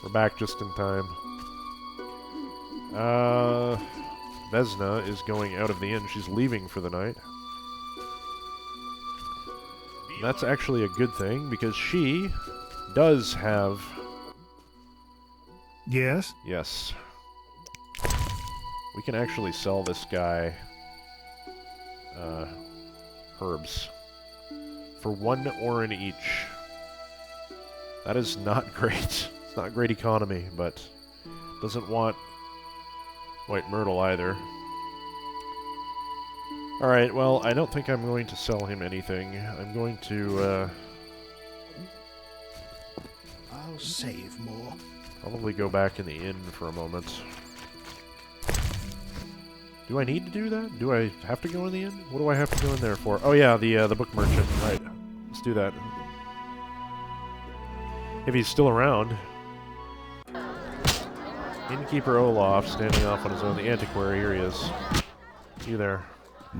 Speaker 1: We're back just in time. Vesna is going out of the inn. She's leaving for the night. That's actually a good thing, because she does have...
Speaker 3: Yes?
Speaker 1: Yes. We can actually sell this guy herbs for 1 oren each. That is not great. It's not great economy, but doesn't want white myrtle either. Alright, well, I don't think I'm going to sell him anything. I'm going to,
Speaker 3: I'll save more.
Speaker 1: probably go back in the inn for a moment. Do I need to do that? Do I have to go in the inn? What do I have to go in there for? Oh yeah, the book merchant. Right. Let's do that. If he's still around. Innkeeper Olaf, standing off on his own. The antiquary, here he is. You there.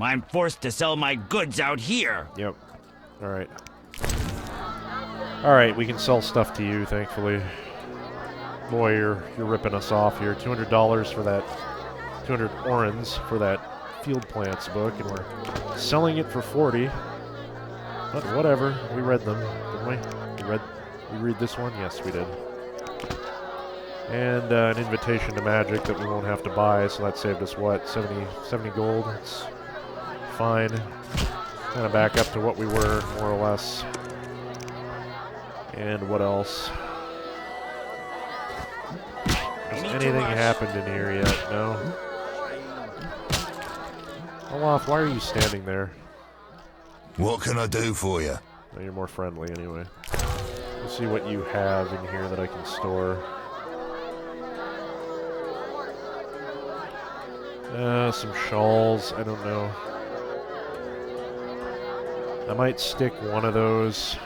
Speaker 6: I'm forced to sell my goods out here.
Speaker 1: Yep. Alright. Alright, we can sell stuff to you, thankfully. Boy, you're ripping us off here. $200 for that, 200 orens for that field plants book, and we're selling it for 40. But whatever, we read them, didn't we? We read this one? Yes, we did. And an invitation to magic that we won't have to buy, so that saved us, what, 70 gold? It's fine. Kind of back up to what we were, more or less. And what else? Has anything happened in here yet? No? Olaf, why are you standing there?
Speaker 9: What can I do for you?
Speaker 1: Oh, you're more friendly anyway. Let's see what you have in here that I can store. Some shawls, I don't know. I might stick one of those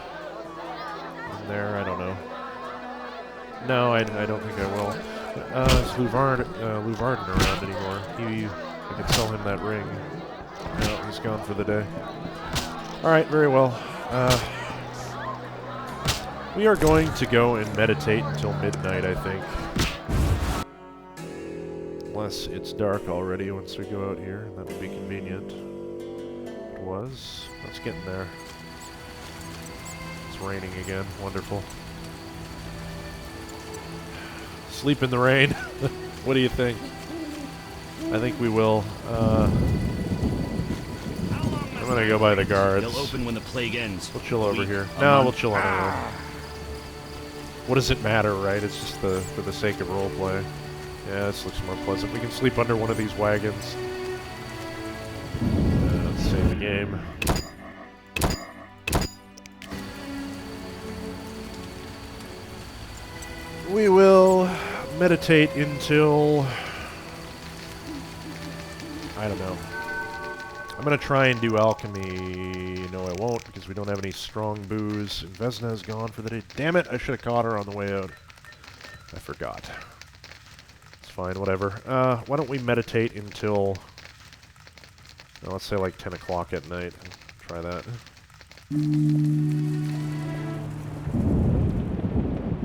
Speaker 1: in there, I don't know. No, I don't think I will. Is Luvarden around anymore? I could sell him that ring. No, he's gone for the day. Alright, very well. We are going to go and meditate until midnight, I think. Unless it's dark already once we go out here. That would be convenient. It was. Let's get in there. It's raining again. Wonderful. Sleep in the rain. What do you think? I think we will. I'm gonna go by the guards.
Speaker 6: They'll open when the plague ends.
Speaker 1: We'll chill over here. No, we'll chill on our own. What does it matter, right? It's just for the sake of roleplay. Yeah, this looks more pleasant. We can sleep under one of these wagons. Let's save the game. We will meditate until... I don't know. I'm going to try and do alchemy. No, I won't, because we don't have any strong booze. And Vesna's gone for the day. Damn it, I should have caught her on the way out. I forgot. It's fine, whatever. Why don't we meditate until... let's say like 10 o'clock at night. Try that.